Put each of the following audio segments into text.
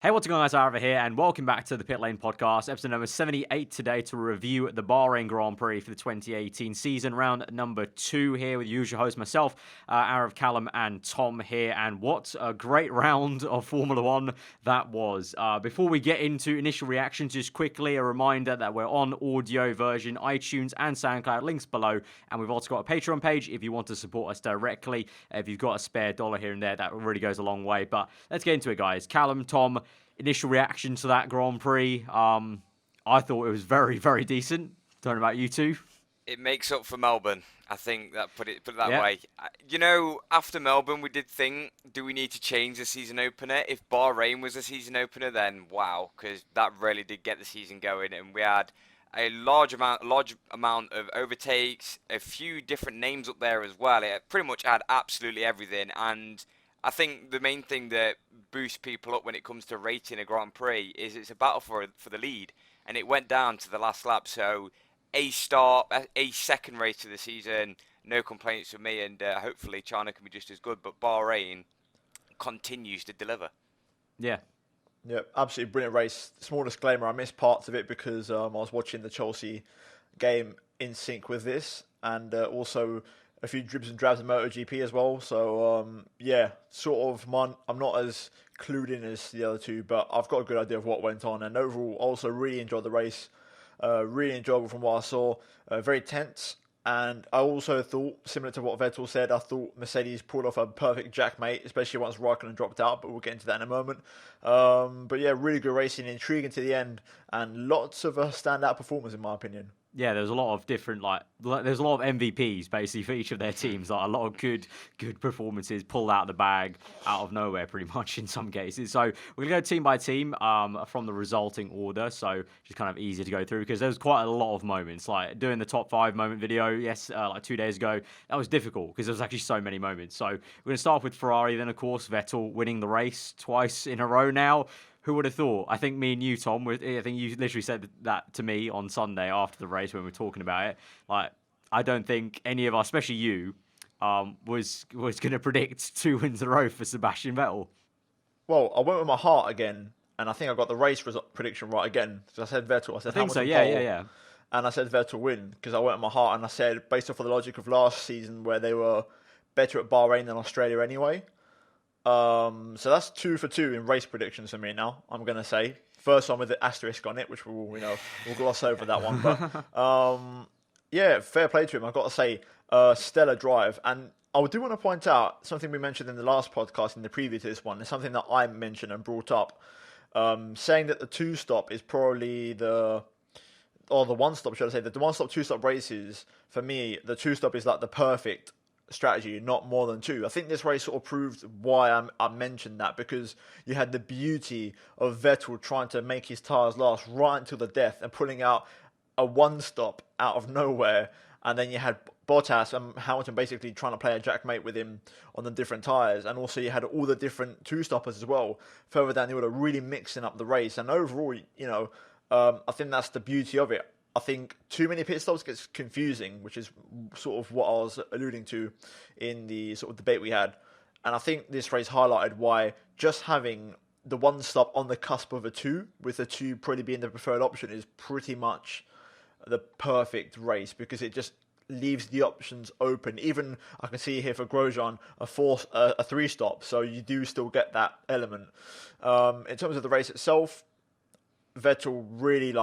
Hey, what's going on, guys? Aarava here, and welcome back to the Pitlane Podcast, episode number 78 today to review the Bahrain Grand Prix for the 2018 season, round number 2 here with usual host myself, Arav, Callum, and Tom here, and what a great round of Formula 1 that was. Before we get into initial reactions, just quickly a reminder that we're on audio version, iTunes and SoundCloud, links below, and we've also got a Patreon page if you want to support us directly. If you've got a spare dollar here and there, that really goes a long way. But let's get into it, guys. Callum, Tom, initial reaction to that Grand Prix, I thought it was very, very decent. Don't know about you two. It makes up for Melbourne. I think that put it that Yeah. way. You know, after Melbourne, we did think, do we need to change the season opener? If Bahrain was the season opener, then wow, because that really did get the season going, and we had a large amount of overtakes, a few different names up there as well. It pretty much had absolutely everything, and I think the main thing that boosts people up when it comes to rating a Grand Prix is it's a battle for the lead, and it went down to the last lap. So a second race of the season, no complaints from me, and hopefully China can be just as good. But Bahrain continues to deliver. Yeah. Yeah, absolutely brilliant race. Small disclaimer, I missed parts of it because I was watching the Chelsea game in sync with this, and also a few dribs and drabs of MotoGP as well. So yeah, I'm not as clued in as the other two, but I've got a good idea of what went on. And overall, also really enjoyed the race. Really enjoyable from what I saw. Very tense. And I also thought, similar to what Vettel said, I thought Mercedes pulled off a perfect jackmate, especially once Raikkonen dropped out, but we'll get into that in a moment. But yeah, really good racing, intriguing to the end, and lots of standout performers in my opinion. Yeah, there's a lot of different, there's a lot of MVPs, basically, for each of their teams. Like, a lot of good performances pulled out of the bag, out of nowhere, pretty much, in some cases. So, we're going to go team by team from the resulting order. So, just kind of easy to go through, because there's quite a lot of moments. Like, doing the top 5 moment video, like 2 days ago, that was difficult, because there was actually so many moments. So, we're going to start with Ferrari, then, of course, Vettel winning the race twice in a row now. Who would have thought? I think me and you, Tom, I think you literally said that to me on Sunday after the race when we were talking about it. Like, I don't think any of us, especially you, was going to predict 2 wins in a row for Sebastian Vettel. Well, I went with my heart again, and I think I got the race prediction right again. So I said Vettel. I said I think so. Hamilton Yeah. pole, and I said Vettel win because I went with my heart, and I said based off of the logic of last season where they were better at Bahrain than Australia anyway. So that's 2 for 2 in race predictions for me now. I'm gonna say first one with the asterisk on it, which we'll gloss over that one. But yeah, fair play to him. I've got to say, stellar drive. And I do want to point out something we mentioned in the last podcast, in the preview to this one. It's something that I mentioned and brought up, saying that the 2-stop is probably the one-stop, should I say, the one-stop, 2-stop races. For me, the 2-stop is like the perfect strategy, not more than 2. I think this race sort of proved why I mentioned that, because you had the beauty of Vettel trying to make his tyres last right until the death and pulling out a 1-stop out of nowhere, and then you had Bottas and Hamilton basically trying to play a jackmate with him on the different tyres, and also you had all the different 2-stoppers as well further down the order, really mixing up the race. And overall, I think that's the beauty of it. I think too many pit stops gets confusing, which is sort of what I was alluding to in the sort of debate we had. And I think this race highlighted why just having the 1-stop on the cusp of a 2, with the 2 probably being the preferred option, is pretty much the perfect race, because it just leaves the options open. Even I can see here for Grosjean a 3-stop, so you do still get that element. In terms of the race itself, Vettel really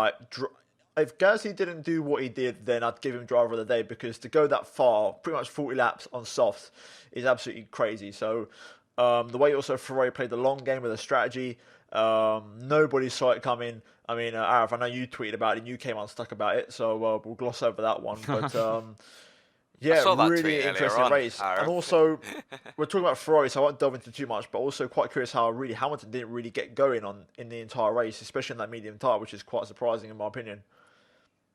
if Gasly didn't do what he did, then I'd give him driver of the day, because to go that far, pretty much 40 laps on softs, is absolutely crazy. So the way also Ferrari played the long game with a strategy, nobody saw it coming. I mean, Arif, I know you tweeted about it and you came unstuck about it, so we'll gloss over that one. But yeah, really interesting race. And also, we're talking about Ferrari, so I won't delve into too much, but also quite curious how really Hamilton didn't really get going in the entire race, especially in that medium tyre, which is quite surprising in my opinion.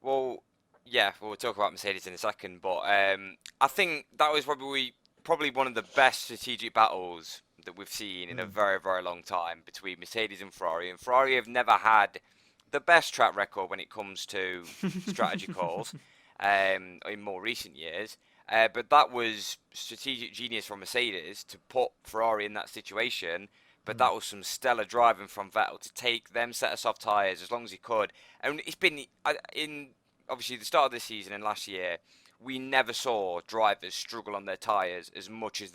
Well, yeah, we'll talk about Mercedes in a second, but I think that was probably one of the best strategic battles that we've seen in a very, very long time between Mercedes and Ferrari. And Ferrari have never had the best track record when it comes to strategy calls in more recent years. But that was strategic genius from Mercedes to put Ferrari in that situation, but that was some stellar driving from Vettel to take them set of soft tyres as long as he could. And it's been in obviously the start of this season and last year, we never saw drivers struggle on their tyres as much as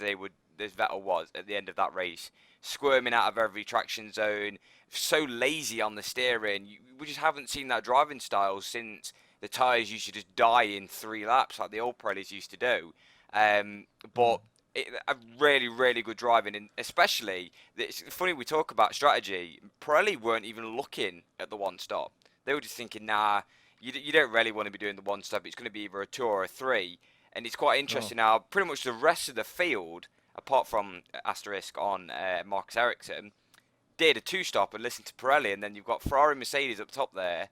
as Vettel was at the end of that race, squirming out of every traction zone, so lazy on the steering. We just haven't seen that driving style since the tyres used to just die in 3 laps like the old Pirellis used to do. But a really, really good driving, and especially, it's funny we talk about strategy. Pirelli weren't even looking at the one stop. They were just thinking, nah, you don't really want to be doing the one stop. It's going to be either a 2 or a 3. And it's quite interesting now, pretty much the rest of the field, apart from asterisk on Marcus Ericsson, did a 2-stop and listened to Pirelli, and then you've got Ferrari and Mercedes up top there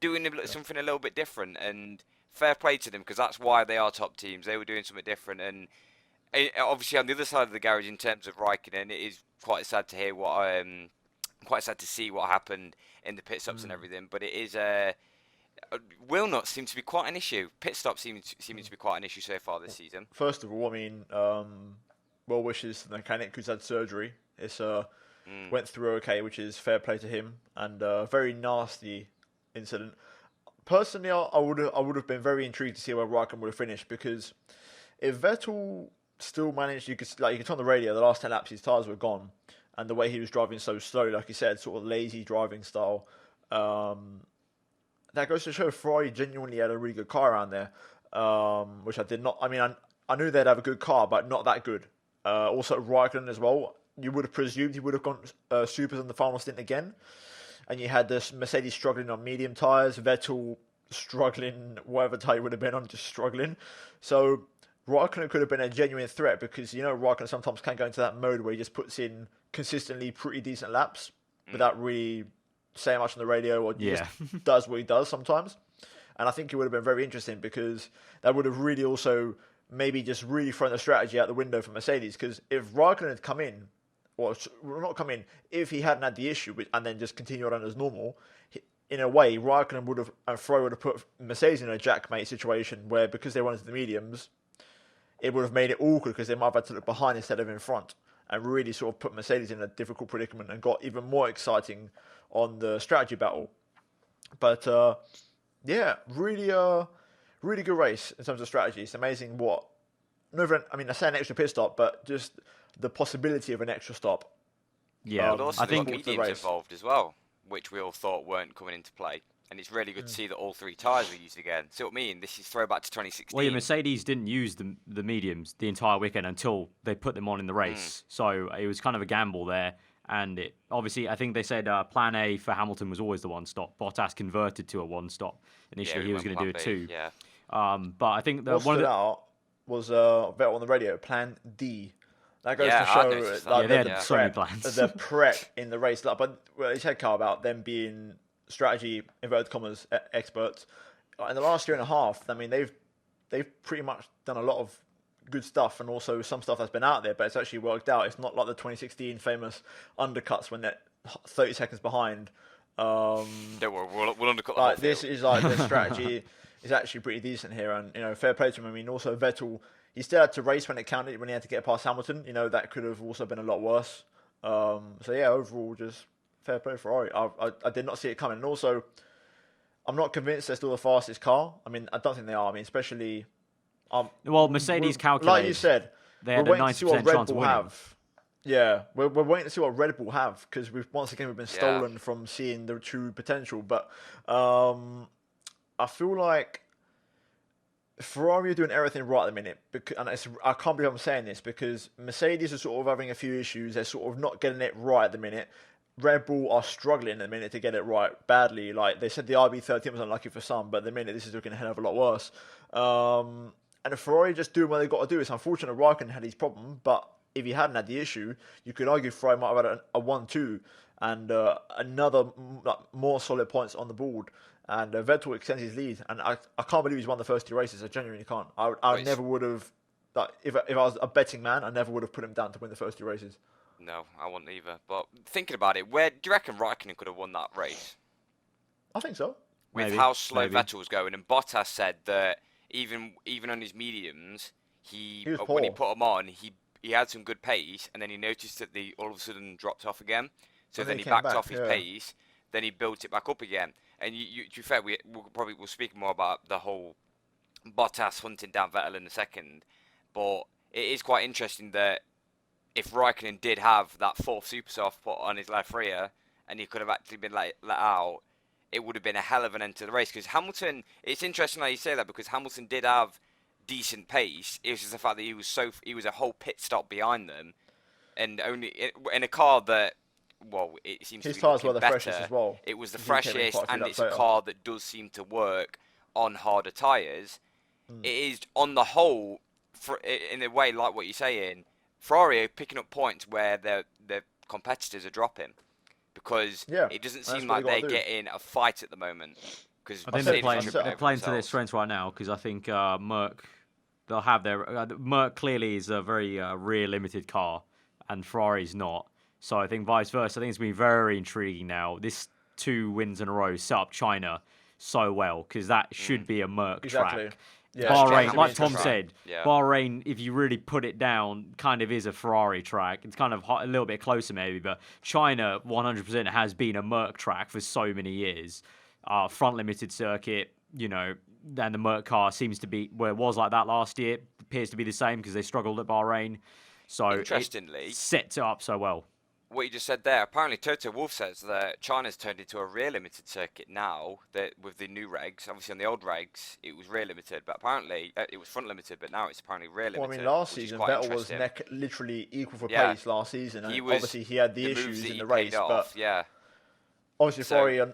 doing something a little bit different, and fair play to them because that's why they are top teams. They were doing something different, and obviously on the other side of the garage in terms of Raikkonen, it is quite sad to hear quite sad to see what happened in the pit stops and everything. But it is wheel nuts seem to be quite an issue. Pit stops seeming to be quite an issue so far this season. First of all, I mean, well wishes to the mechanic who's had surgery. It's went through okay, which is fair play to him, and very nasty incident. Personally, I would have been very intrigued to see where Raikkonen would have finished, because if Vettel still managed, you could turn on the radio, the last 10 laps his tyres were gone, and the way he was driving so slowly, like you said, sort of lazy driving style, that goes to show Ferrari genuinely had a really good car around there, which I did not. I mean, I knew they'd have a good car, but not that good. Also, Raikkonen as well. You would have presumed he would have gone supers on the final stint again. And you had this Mercedes struggling on medium tyres, Vettel struggling, whatever tyre he would have been on, just struggling. So Raikkonen could have been a genuine threat, because, Raikkonen sometimes can go into that mode where he just puts in consistently pretty decent laps without really saying much on the radio, or just does what he does sometimes. And I think it would have been very interesting, because that would have really also maybe just really thrown the strategy out the window for Mercedes, because if Raikkonen had come in, or not come in, if he hadn't had the issue and then just continued on as normal, in a way, Raikkonen would have, and Ferrari would have put Mercedes in a jackmate situation where, because they wanted the mediums, it would have made it awkward, because they might have had to look behind instead of in front, and really sort of put Mercedes in a difficult predicament and got even more exciting on the strategy battle. But really good race in terms of strategy. It's amazing what, I say an extra pit stop, but just the possibility of an extra stop. Yeah, but also I think mediums involved as well, which we all thought weren't coming into play. And it's really good to see that all 3 tyres were used again. See what I mean? This is throwback to 2016. Well, Mercedes didn't use the mediums the entire weekend until they put them on in the race. So it was kind of a gamble there. And obviously, I think they said plan A for Hamilton was always the 1-stop. Bottas converted to a 1-stop. Initially, he was going to do a 2. Yeah. But I think what stood out was Vettel on the radio, plan D. That goes to show they had so many plans. The prep in the race. But he said, Carl, about them being strategy, inverted commas, experts. In the last year and a half, I mean, they've pretty much done a lot of good stuff, and also some stuff that's been out there, but it's actually worked out. It's not like the 2016 famous undercuts when they're 30 seconds behind. Don't worry, we'll undercut the whole this is like the strategy is actually pretty decent here, and fair play to him. I mean, also Vettel, he still had to race when it counted, when he had to get past Hamilton. That could have also been a lot worse. Overall, just fair play for Ferrari. I did not see it coming, and also I'm not convinced they're still the fastest car. I mean, I don't think they are. I mean, especially. Mercedes calculated. Like you said, they had a 90% chance of winning. Yeah, we're waiting to see what Red Bull have, because we've been stolen from seeing the true potential. But I feel like Ferrari are doing everything right at the minute, and I can't believe I'm saying this, because Mercedes are sort of having a few issues. They're sort of not getting it right at the minute. Red Bull are struggling at the minute to get it right badly. Like they said, the RB13 was unlucky for some, but at the minute this is looking a hell of a lot worse. And if Ferrari just doing what they've got to do, it's unfortunate Raikkonen had his problem, but if he hadn't had the issue, you could argue Ferrari might have had a 1-2 and another more solid points on the board. And Vettel extends his lead, and I can't believe he's won the first 2 races. I genuinely can't. I never would have, if I was a betting man, I never would have put him down to win the first 2 races. No, I wouldn't either. But thinking about it, where do you reckon Raikkonen could have won that race? I think so. With how slow Vettel was going, and Bottas said that even on his mediums, when he put them on, he had some good pace, and then he noticed that they all of a sudden dropped off again. So And then then he he came backed back, off his yeah. pace, then he built it back up again. And to be fair, we'll speak more about the whole Bottas hunting down Vettel in a second, but it is quite interesting that if Raikkonen did have that fourth super soft put on his left rear, and he could have actually been let out, it would have been a hell of an end to the race. Because Hamilton, it's interesting how you say that, because Hamilton did have decent pace. It was just the fact that he was a whole pit stop behind them, and only in a car that, well, it seems His to be tyres were looking the better. freshest as well. It was the He came in freshest, quite a few and laps it's a later. car that does seem to work on harder tyres. It is, on the whole, in a way, like what you're saying, Ferrari are picking up points where their competitors are dropping, because Yeah, it doesn't that's seem what like they they're gotta do. getting a fight at the moment. Because I think they're playing to their strengths right now, because I think Merck, they'll have their Merck clearly is a very rear limited car, and Ferrari's not. So I think vice versa. I think it's going to be very intriguing now. This 2 wins in a row set up China so well, because that should be a Merck Exactly. track. Yeah, Bahrain, it's like Tom interesting. said, Yeah. Bahrain, if you really put it down, kind of is a Ferrari track. It's kind of a little bit closer maybe, but China 100% has been a Merc track for so many years. Front limited circuit, and the Merc car seems to be where it was like that last year. Appears to be the same because they struggled at Bahrain. So Interestingly, it sets it up so well. what you just said there, apparently Toto Wolff says that China's turned into a rear limited circuit now, that with the new regs. Obviously on the old regs it was rear limited, but apparently it was front limited, but now it's apparently rear limited. Well, I mean, last which is season quite Vettel was interesting. literally equal for Yeah. pace last season, and He was- obviously he had the moves issues that in he the paid race. off, But yeah. obviously So- Ferrari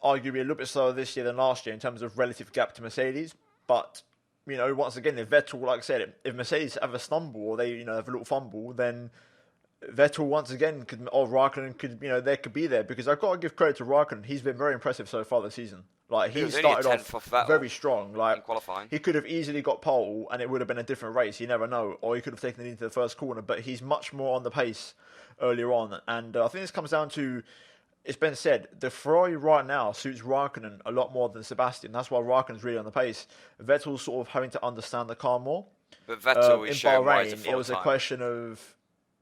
arguably a little bit slower this year than last year in terms of relative gap to Mercedes. But once again, if Vettel, like I said, if Mercedes have a stumble or they have a little fumble, then Vettel once again or Raikkonen could they could be there, because I've got to give credit to Raikkonen. He's been very impressive so far this season. Like He he was only a started tenth off off Vettel very strong. Like in qualifying. he could have easily got pole and it would have been a different race. You never know, or he could have taken it into the first corner. But he's much more on the pace earlier on, and I think this comes down to. It's been said, the Ferrari right now suits Raikkonen a lot more than Sebastian. That's why Raikkonen's really on the pace. Vettel's sort of having to understand the car more. But Vettel is In showing why he's a Bahrain, it was a full-time. question of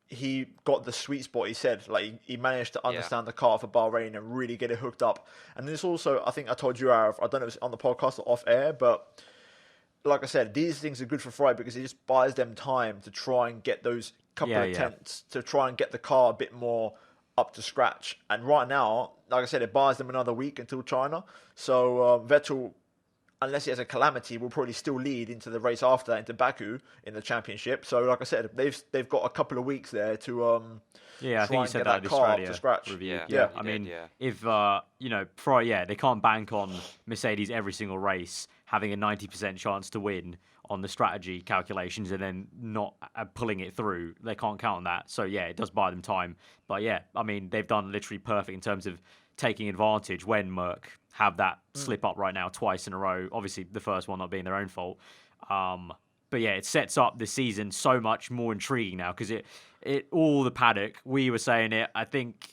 he got the sweet spot. He said, like he managed to understand the car for Bahrain and really get it hooked up. And this also, I think I told you, Arav, I don't know if it's on the podcast or off air, but like I said, these things are good for Ferrari because it just buys them time to try and get those couple of tenths to try and get the car a bit more up to scratch. And right now, like I said, it buys them another week until China. So Vettel, unless he has a calamity, will probably still lead into the race after that, into Baku in the championship. So like I said, they've got a couple of weeks there to I think you said that at the Australia review. Yeah, I he did, mean, yeah. if Ferrari, they can't bank on Mercedes every single race having a 90% chance to win on the strategy calculations and then not pulling it through. They can't count on that. So yeah, it does buy them time. But yeah, I mean, they've done literally perfect in terms of taking advantage when Merck have that slip up right now twice in a row. Obviously, the first one not being their own fault. But yeah, it sets up the season so much more intriguing now because it all the paddock, we were saying it, I think,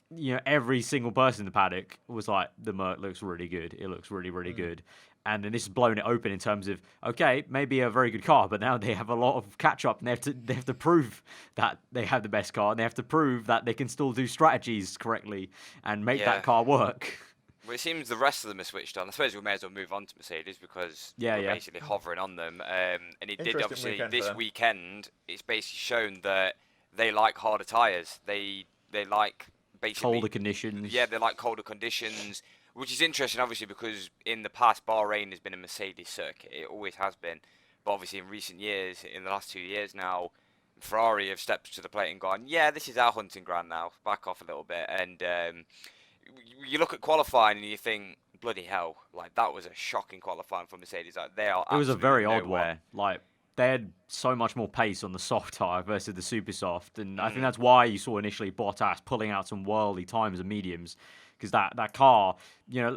every single person in the paddock was like, the Merc looks really good. It looks really, really good. And then this has blown it open in terms of, okay, maybe a very good car, but now they have a lot of catch up and they have to prove that they have the best car and they have to prove that they can still do strategies correctly and make that car work. Well, it seems the rest of them are switched on. I suppose we may as well move on to Mercedes because we're basically hovering on them. And it did obviously weekend this weekend. It's basically shown that they like harder tyres. They like basically Colder conditions. Yeah, they like colder conditions, which is interesting, obviously, because in the past Bahrain has been a Mercedes circuit. It always has been, but obviously in recent years, in the last 2 years now, Ferrari have stepped to the plate and gone, yeah, this is our hunting ground now. Back off a little bit, and you look at qualifying and you think, bloody hell, like that was a shocking qualifying for Mercedes. Like they are. It was a very odd nowhere. one. Like they had so much more pace on the soft tire versus the super soft, and I think that's why you saw initially Bottas pulling out some worldly times and mediums. Because that car,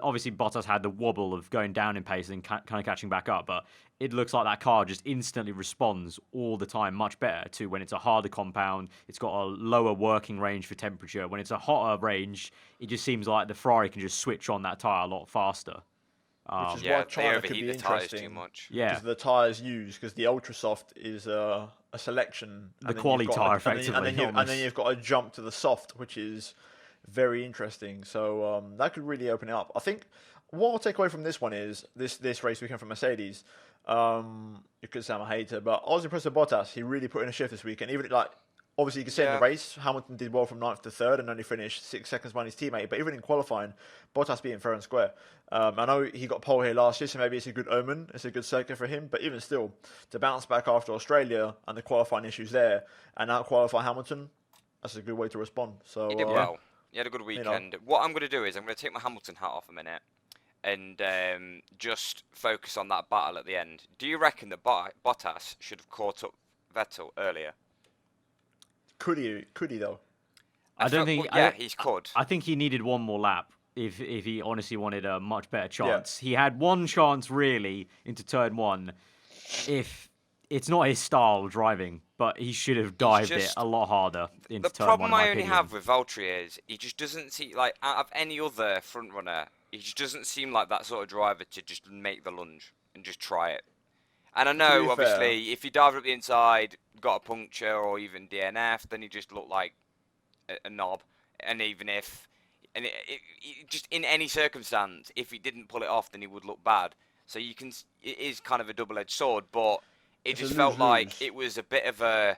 obviously Bottas had the wobble of going down in pace and kind of catching back up, but it looks like that car just instantly responds all the time much better to when it's a harder compound. It's got a lower working range for temperature. When it's a hotter range, it just seems like the Ferrari can just switch on that tyre a lot faster. Which is Yeah, why they China could overheat be the tyres too interesting. much. Yeah. Because the tyres used, because the Ultra Soft is a selection. The quality tyre, and then, effectively, and then you've got to jump to the soft, which is very interesting. So that could really open it up. I think what I'll take away from this one is this race weekend from Mercedes. You could say I'm a hater, but I was impressed with Bottas. He really put in a shift this weekend. Even like, obviously, you can say in the race, Hamilton did well from 9th to 3rd and only finished 6 seconds behind his teammate. But even in qualifying, Bottas being fair and square. I know he got pole here last year, so maybe it's a good omen. It's a good circuit for him. But even still, to bounce back after Australia and the qualifying issues there and out qualify Hamilton, that's a good way to respond. So He did well. He had a good weekend. You know. What I'm going to do is I'm going to take my Hamilton hat off a minute and just focus on that battle at the end. Do you reckon that Bottas should have caught up Vettel earlier? Could he though? I don't think. Yeah, he could. I think he needed one more lap if he honestly wanted a much better chance. He had one chance really into turn 1. If it's not his style of driving, but he should have dived it a lot harder into turn 1. The problem I only have with Valtteri is he just doesn't seem like out of any other front runner. He just doesn't seem like that sort of driver to just make the lunge and just try it. And I know, obviously, if he dived up the inside, got a puncture or even DNF, then he just looked like a knob. And even if, it just in any circumstance, if he didn't pull it off, then he would look bad. So it is kind of a double-edged sword, but it just felt like it was a bit of a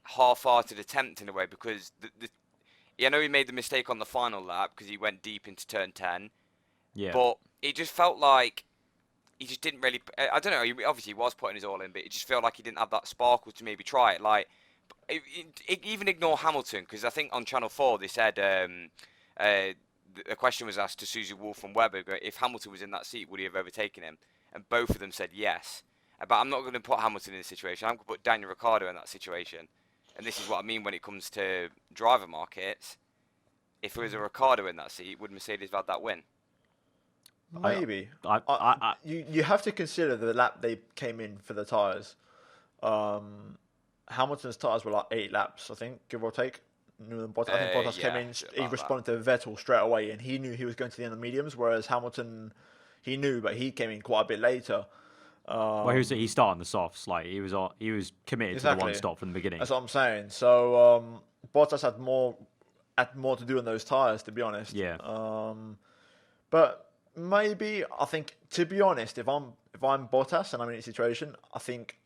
half-hearted attempt in a way because I know he made the mistake on the final lap because he went deep into turn 10. Yeah. But it just felt like he just didn't really. I don't know. He obviously was putting his all in, but it just felt like he didn't have that sparkle to maybe try it. Like, even ignore Hamilton because I think on Channel 4 they said a question was asked to Susie Wolf and Webber if Hamilton was in that seat, would he have overtaken him? And both of them said yes. But I'm not going to put Hamilton in this situation. I'm going to put Daniel Ricciardo in that situation. And this is what I mean when it comes to driver markets. If there was a Ricciardo in that seat, would Mercedes have had that win? Maybe. You have to consider the lap they came in for the tyres. Hamilton's tyres were like 8 laps, I think, give or take. I think Bottas came in, he responded to Vettel straight away, and he knew he was going to the end of the mediums, whereas Hamilton, he knew, but he came in quite a bit later. Well, he started the softs. Like he was committed to the one stop from the beginning. That's what I'm saying. So Bottas had more to do on those tyres, to be honest. Yeah. But maybe I think, to be honest, if I'm Bottas and I'm in a situation, I think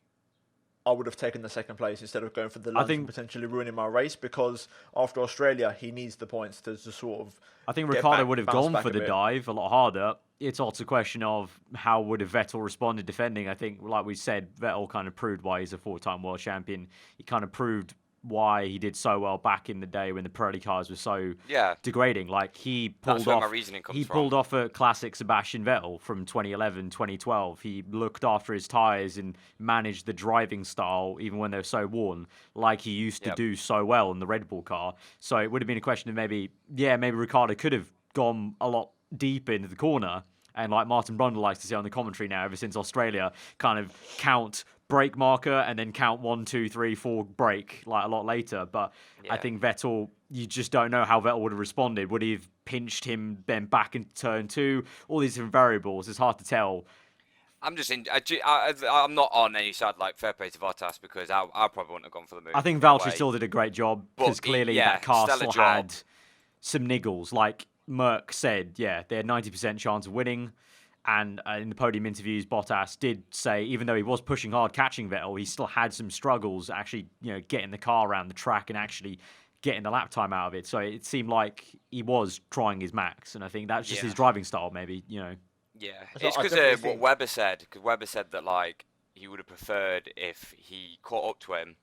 I would have taken the second place instead of going for the lunge and potentially ruining my race because after Australia, he needs the points to sort of. I think Ricciardo would have gone for the dive a lot harder. It's also a question of how would have Vettel responded defending. I think, like we said, Vettel kind of proved why he's a 4-time world champion. He kind of proved why he did so well back in the day when the Pirelli cars were so degrading. Like he pulled off a classic Sebastian Vettel from 2011, 2012. He looked after his tyres and managed the driving style even when they were so worn, like he used to do so well in the Red Bull car. So it would have been a question of maybe Ricciardo could have gone a lot deeper into the corner. And like Martin Brundle likes to say on the commentary now, ever since Australia, kind of count brake marker and then count 1, 2, 3, 4 brake like a lot later. But I think Vettel, you just don't know how Vettel would have responded. Would he have pinched him then back into turn 2? All these different variables. It's hard to tell. I'm not on any side like fair play to Bottas because I probably wouldn't have gone for the move. I think Valtteri still did a great job because clearly that car still had some niggles. Like Merck said, they had 90% chance of winning. And in the podium interviews, Bottas did say, even though he was pushing hard, catching Vettel, he still had some struggles actually, getting the car around the track and actually getting the lap time out of it. So it seemed like he was trying his max, and I think that's just his driving style, maybe. Yeah, it's because what Webber said. Because Webber said that like he would have preferred if he caught up to him,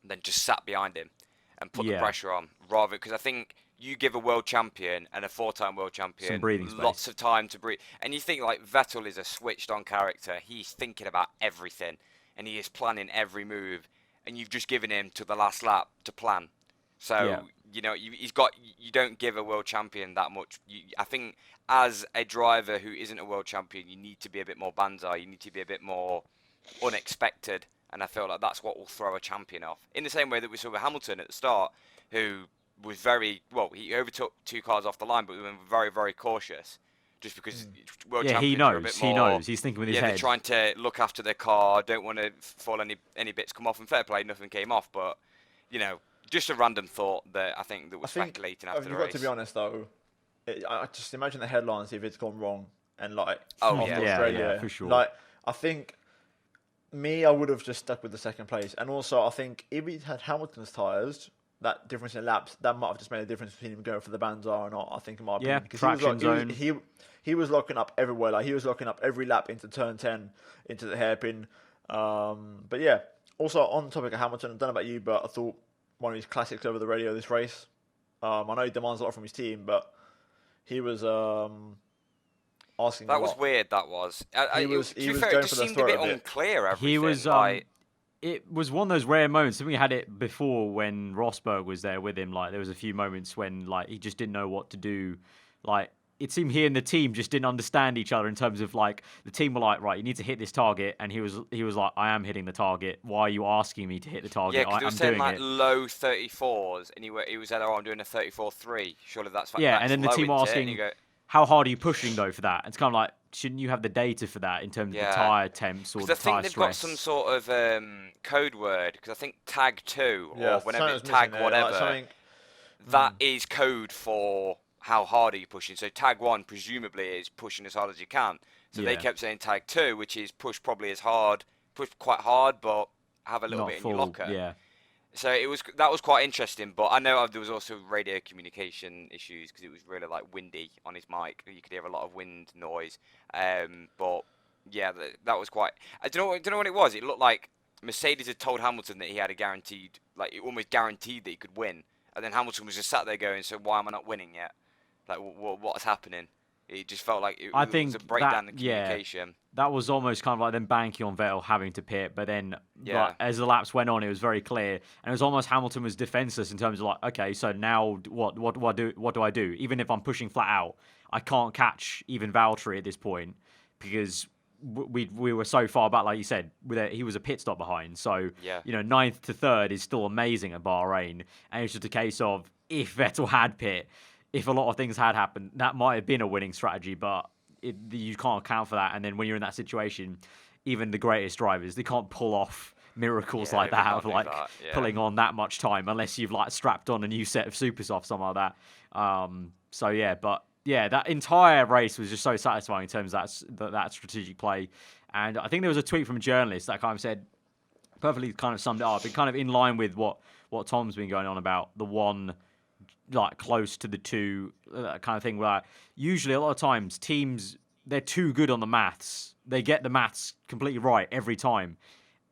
and then just sat behind him and put the pressure on, rather because I think. You give a world champion and a 4-time world champion lots of time to breathe. And you think like Vettel is a switched-on character. He's thinking about everything, and he is planning every move. And you've just given him to the last lap to plan. So you don't give a world champion that much. I think as a driver who isn't a world champion, you need to be a bit more banzai. You need to be a bit more unexpected. And I feel like that's what will throw a champion off. In the same way that we saw with Hamilton at the start, who was he overtook 2 cars off the line, but we were very, very cautious just because world Yeah, he champions are a knows. bit He more. knows. He's thinking with his Yeah, they're head. trying to look after their car. Don't want to fall any bits come off. And fair play, nothing came off. But just a random thought that I think that was speculating after the you've race. got to be honest though. I just imagine the headlines if it's gone wrong and like Oh, after yeah. Australia, Yeah, for sure. Like I think I would have just stuck with the second place, and also I think if he had Hamilton's tyres, that difference in laps, that might have just made a difference between him going for the Banzar or not. I think in my opinion, because traction zone. He was locking up everywhere. Like he was locking up every lap into turn 10, into the hairpin. But yeah, also on the topic of Hamilton, I don't know about you, but I thought one of his classics over the radio this race. I know he demands a lot from his team, but he was asking. That was weird. That was. He was to be going fair, for it just the seemed a bit throat a bit. unclear. Everything. He was. Like, It was one of those rare moments. I think we had it before when Rosberg was there with him. Like there was a few moments when like he just didn't know what to do. Like it seemed he and the team just didn't understand each other in terms of like the team were like, right, you need to hit this target, and he was like, I am hitting the target. Why are you asking me to hit the target? yeah, because they were I'm saying doing like it. low 34s, and he was saying, oh, I'm doing a 34.3. Surely that's Yeah, that's and then the low, team isn't it? asking, And you go, how hard are you pushing though for that? It's kind of like, shouldn't you have the data for that in terms of the tire temps or the I think tire they've stress? got some sort of code word, because I think tag 2 Yeah, or whenever something's it's tag missing there, like whatever, something- that is code for how hard are you pushing. So tag 1 presumably is pushing as hard as you can. So they Yeah. kept saying tag 2, which is push probably as hard, push quite hard, but have a little Not bit full, in your locker. yeah. So that was quite interesting, but I know there was also radio communication issues because it was really like windy on his mic. You could hear a lot of wind noise. But yeah, that was quite. I don't know what it was. It looked like Mercedes had told Hamilton that he had a guaranteed, like it almost guaranteed that he could win, and then Hamilton was just sat there going, "So why am I not winning yet? Like what's happening?" It just felt like it was a breakdown in communication. That was almost kind of like them banking on Vettel having to pit, but then like, as the laps went on, it was very clear, and it was almost Hamilton was defenseless in terms of like, okay, so now what do I do? Even if I'm pushing flat out, I can't catch even Valtteri at this point because we were so far back, like you said, he was a pit stop behind. So ninth to third is still amazing at Bahrain, and it's just a case of if Vettel had pit. If a lot of things had happened, that might have been a winning strategy, but you can't account for that. And then when you're in that situation, even the greatest drivers, they can't pull off miracles like that of like pulling on that much time unless you've like strapped on a new set of super softs, something like that. That entire race was just so satisfying in terms of that strategic play. And I think there was a tweet from a journalist that kind of said, perfectly kind of summed it up, and kind of in line with what Tom's been going on about the one like close to the two, that kind of thing, where usually a lot of times teams, they're too good on the maths. They get the maths completely right every time.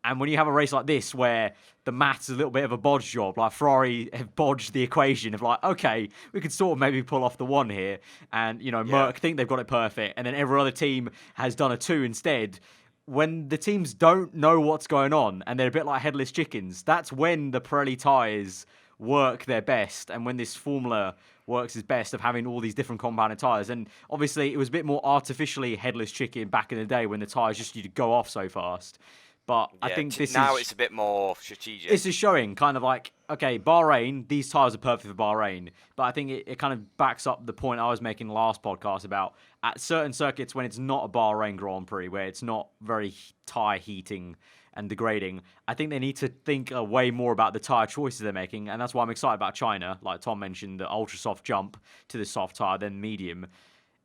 And when you have a race like this where the maths is a little bit of a bodge job, like Ferrari have bodged the equation of like, okay, we could sort of maybe pull off the 1 here. And, Merck think they've got it perfect. And then every other team has done a 2 instead. When the teams don't know what's going on and they're a bit like headless chickens, that's when the Pirelli tyres work their best, and when this formula works its best of having all these different compounded tyres. And obviously it was a bit more artificially headless chicken back in the day when the tyres just used to go off so fast. But I think now it's a bit more strategic. This is showing kind of like, okay, Bahrain, these tyres are perfect for Bahrain. But I think it kind of backs up the point I was making last podcast about at certain circuits when it's not a Bahrain Grand Prix, where it's not very tyre heating and degrading, I think they need to think way more about the tyre choices they're making. And that's why I'm excited about China. Like Tom mentioned, the ultra soft jump to the soft tyre, then medium.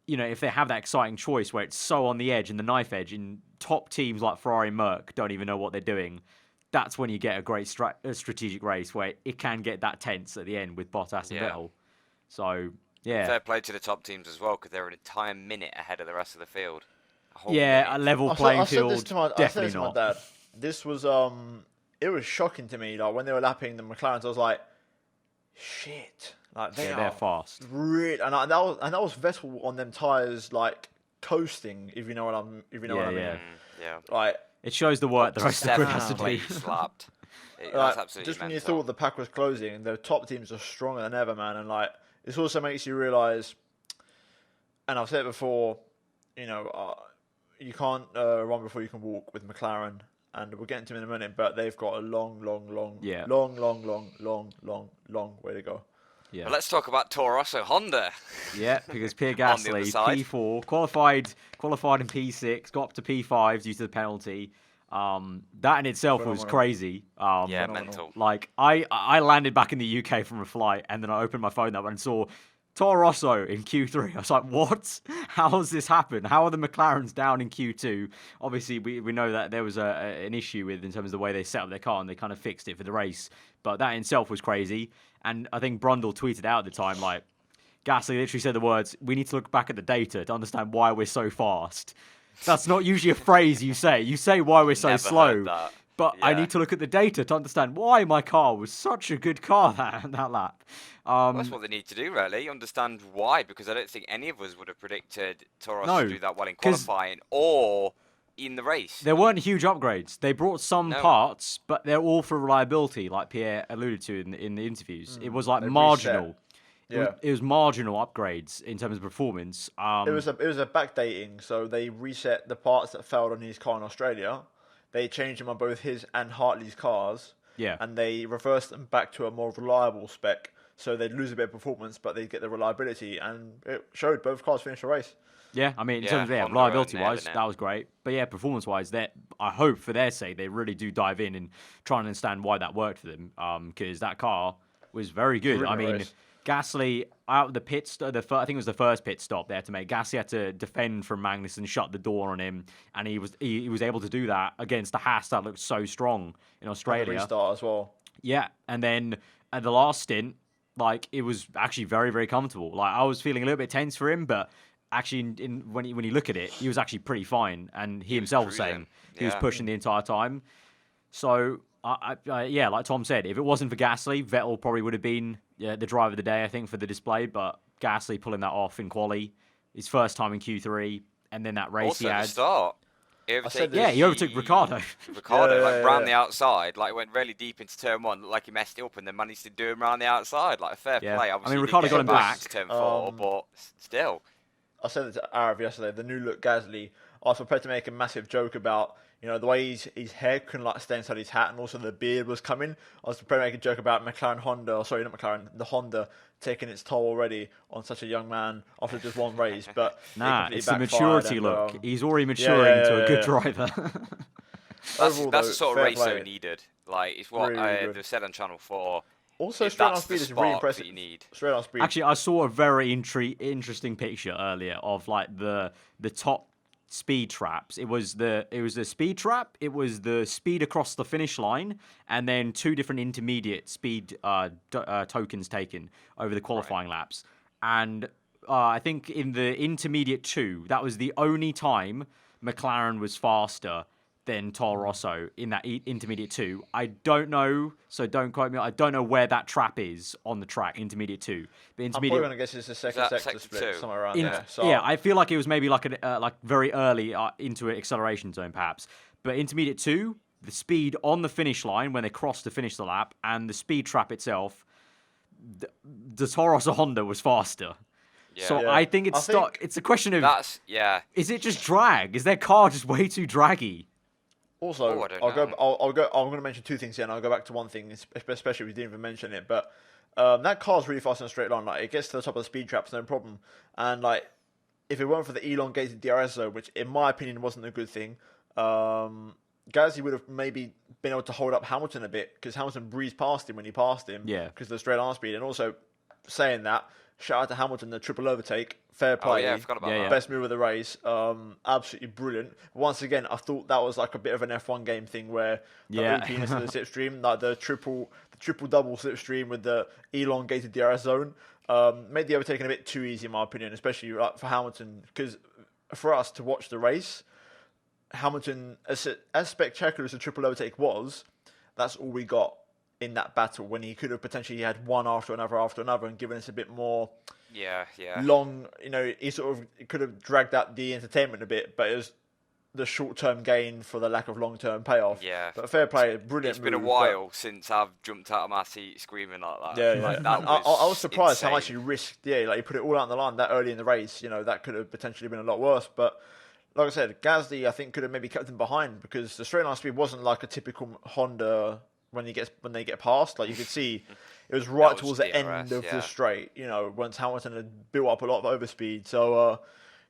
If they have that exciting choice where it's so on the edge and the knife edge, and top teams like Ferrari and Merck don't even know what they're doing, that's when you get a great strategic race where it can get that tense at the end with Bottas and Vettel. So, yeah. Fair play to the top teams as well, because they're an entire minute ahead of the rest of the field. A level playing field, definitely not. My dad. This was, it was shocking to me. Like when they were lapping the McLarens, I was like, shit. Like they're fast. Really, and that was Vettel on them tires, like coasting. If you know what I mean. Yeah. Like it shows the work the rest of the grid has to do. Slapped. That's absolutely just when you thought the pack was closing, the top teams are stronger than ever, man. And like this also makes you realise, and I've said it before, you can't run before you can walk with McLaren. And we'll get into them in a minute, but they've got a long way to go. Yeah. But let's talk about Toro Rosso Honda. Yeah, because Pierre On the other Gasly, side. P4, qualified in P6, got up to P5 due to the penalty. That in itself was Phenomenal. crazy. Yeah, phenomenal. mental. Like, I landed back in the UK from a flight, and then I opened my phone up and saw Toro Rosso in Q3. I was like, what? How has this happened? How are the McLarens down in Q2? Obviously, we know that there was an issue in terms of the way they set up their car, and they kind of fixed it for the race. But that in itself was crazy. And I think Brundle tweeted out at the time, like, Gasly literally said the words, "We need to look back at the data to understand why we're so fast." That's not usually a phrase you say. You say why we're so Never slow. heard that. But I Yeah. need to look at the data to understand why my car was such a good car that lap. That's what they need to do, really. Understand why, because I don't think any of us would have predicted Toro Rosso No, to do that well in 'cause qualifying or in the race. There weren't huge upgrades. They brought some No. parts, but they're all for reliability, like Pierre alluded to in the interviews. It was like They marginal. Yeah. It was marginal upgrades in terms of performance. It was a backdating, so they reset the parts that failed on his car in Australia. They changed them on both his and Hartley's cars. Yeah. And they reversed them back to a more reliable spec. So they'd lose a bit of performance, but they'd get the reliability, and it showed both cars finished the race. Yeah, I mean, in Yeah, terms of Honda reliability-wise, nailing it. that was great. But yeah, performance-wise, I hope for their sake they really do dive in and try and understand why that worked for them. Because that car was very good. I Brilliant mean, race. Gasly out of the pit, I think it was the first pit stop they had to make. Gasly had to defend from Magnussen, shut the door on him, and he was able to do that against the Haas that looked so strong in And Australia. the restart as well. Yeah, and then at the last stint, like it was actually very, very comfortable. Like I was feeling a little bit tense for him, but actually, when you look at it, he was actually pretty fine, and he himself was cruising. saying he was Yeah. pushing the entire time. So yeah, like Tom said, if it wasn't for Gasly, Vettel probably would have been the driver of the day, I think, for the display. But Gasly pulling that off in quali, his first time in Q3, and then that race Also, he at had. the start. said Yeah, he overtook Ricciardo. Ricardo, Yeah, round yeah. the outside, went really deep into turn one, looked like he messed it up, and then managed to do him round the outside. Like, fair Yeah. play. I Obviously, mean, he did Ricardo get got him back. to turn four, but still. I said it to Arav yesterday, the new look Gasly. I was prepared to make a massive joke about, the way his hair couldn't stay inside his hat, and also the beard was coming. I was prepared to make a joke about the Honda taking its toll already on such a young man after just one race. But it Nah, completely it's the backfired maturity and, look. He's already maturing to a good driver. Overall, That's though, the sort of fair race that play. we needed. Like, it's what Really good. they've said on Channel 4. Also, straight on That's the speed is really spark impressive. that you need. Straight on speed. Actually, I saw a very interesting picture earlier of like the top speed traps. It was the speed trap. It was the speed across the finish line, and then two different intermediate speed tokens taken over the qualifying laps. And I think in the intermediate two, that was the only time McLaren was faster than Toro Rosso in that intermediate two. I don't know, so don't quote me. I don't know where that trap is on the track, intermediate two. But I'm probably intermediate, going to guess it's the second that sector sector split, two? somewhere around in- there. So yeah, I feel like it was maybe like very early into an acceleration zone, perhaps. But intermediate two, the speed on the finish line when they crossed to finish the lap, and the speed trap itself, the Toro Rosso Honda was faster. So Yeah. I think I think it's a question of Yeah. is it just drag? Is their car just way too draggy? Also, I don't I'm going to mention two things here, and I'll go back to one thing, especially if we didn't even mention it. But that car's really fast in a straight line. Like, it gets to the top of the speed traps, no problem. And if it weren't for the elongated DRS zone, which in my opinion wasn't a good thing, Gasly would have maybe been able to hold up Hamilton a bit, because Hamilton breezed past him when he passed him. Yeah. Because of the straight line speed. And also, saying that, shout out to Hamilton, the triple overtake, fair Oh, play. yeah, I forgot about Yeah, that. yeah. Best move of the race. Absolutely brilliant. Once again, I thought that was like a bit of an F1 game thing where the Yeah. OPness of the slipstream, like the triple double slipstream with the elongated DRS zone, made the overtaking a bit too easy in my opinion, especially for Hamilton. Because for us to watch the race, Hamilton, as spectacular as the triple overtake was, that's all we got in that battle, when he could have potentially had one after another and given us a bit more Yeah. long, he sort of could have dragged out the entertainment a bit, but it was the short-term gain for the lack of long-term payoff. Yeah. But fair play, brilliant It's been a move, while since I've jumped out of my seat screaming like that. but- Yeah, Like, yeah. that And I was surprised how insane. much he risked. Yeah, he put it all out on the line that early in the race. That could have potentially been a lot worse. But like I said, Gasly, I think, could have maybe kept him behind, because the straight line speed wasn't like a typical Honda when they get past. Like you could see, it was right was towards the end DRS, of yeah. the straight. Once Hamilton had built up a lot of overspeed. So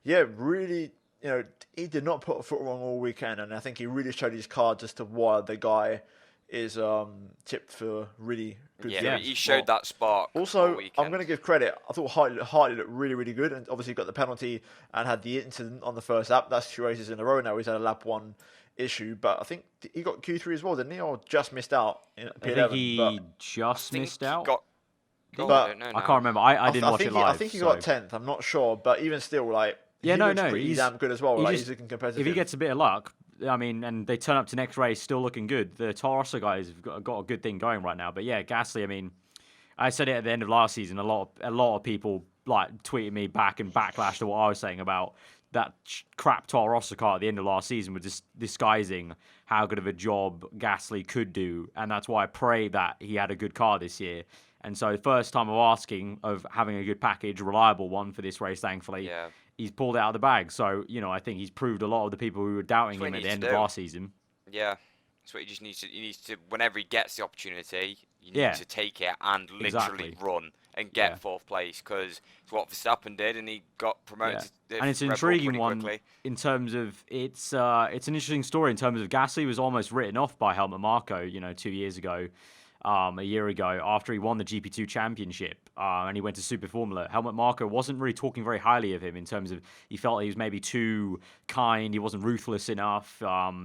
really, he did not put a foot wrong all weekend, and I think he really showed his cards as to why the guy is tipped for really good. Yeah, he showed that spark. Also, all weekend. I'm going to give credit. I thought Hartley looked really, really good, and obviously got the penalty and had the incident on the first lap. That's 2 races in a row now. He's had a lap 1 issue, but I think he got Q3 as well, didn't he? Or just missed out in P11? I think he just missed out. I don't know I can't remember. I didn't watch it live. I think he got 10th. I'm not sure, but even still, he looks pretty damn good as well. He's looking competitive. If he gets a bit of luck, and they turn up to next race still looking good, the Toro Rosso guys have got a good thing going right now. But yeah, Gasly, I said it at the end of last season. A lot of people tweeted me back and backlashed to what I was saying about that crap Toro Rosso car at the end of last season was just disguising how good of a job Gasly could do, and that's why I pray that he had a good car this year. And so the first time of asking of having a good package, reliable one for this race, thankfully, he's pulled it out of the bag. So, I think he's proved a lot of the people who were doubting him at the end of last season. Yeah. That's what he just needs to. He needs to, whenever he gets the opportunity, you need to take it and literally run and get 4th place, because it's what Verstappen did, and he got promoted. Yeah. And it's an intriguing one in terms of it's an interesting story in terms of Gasly was almost written off by Helmut Marko, 2 years ago. A year ago, after he won the GP2 championship and he went to Super Formula, Helmut Marko wasn't really talking very highly of him in terms of he felt he was maybe too kind, he wasn't ruthless enough,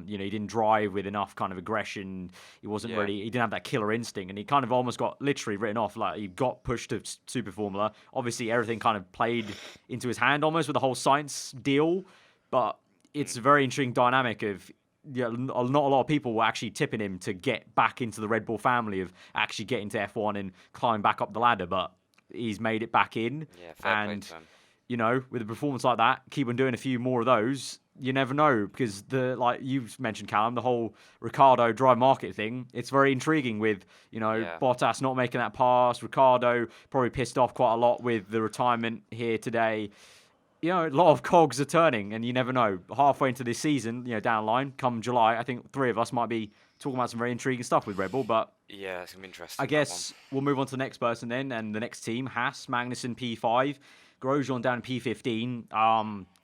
he didn't drive with enough kind of aggression, he didn't have that killer instinct, and he kind of almost got literally written off. He got pushed to Super Formula. Obviously, everything kind of played into his hand almost with the whole science deal, but it's a very interesting dynamic of not a lot of people were actually tipping him to get back into the Red Bull family, of actually getting to F1 and climb back up the ladder, but he's made it back in. Yeah, fair play to him. With a performance like that, keep on doing a few more of those, you never know, because like you mentioned, Callum, the whole Ricciardo dry market thing, it's very intriguing with, Bottas not making that pass, Ricciardo probably pissed off quite a lot with the retirement here today. A lot of cogs are turning, and you never know. Halfway into this season, down the line, come July, I think 3 of us might be talking about some very intriguing stuff with Red Bull. But yeah, it's gonna be interesting. I guess we'll move on to the next person then, and the next team: Haas, Magnussen P5, Grosjean down P15.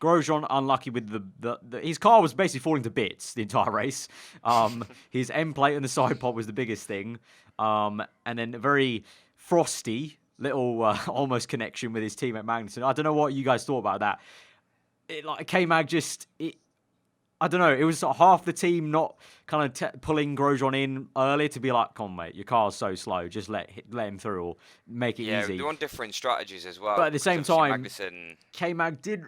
Grosjean unlucky with the his car was basically falling to bits the entire race. His end plate and the side pod was the biggest thing, and then a very frosty little almost connection with his team at Magnussen. I don't know what you guys thought about that. K-Mag I don't know. It was half the team not kind of pulling Grosjean in early to be like, come on, mate, your car's so slow. Just let him through or make it easy. Yeah, they're on different strategies as well. But at the same time, K-Mag did...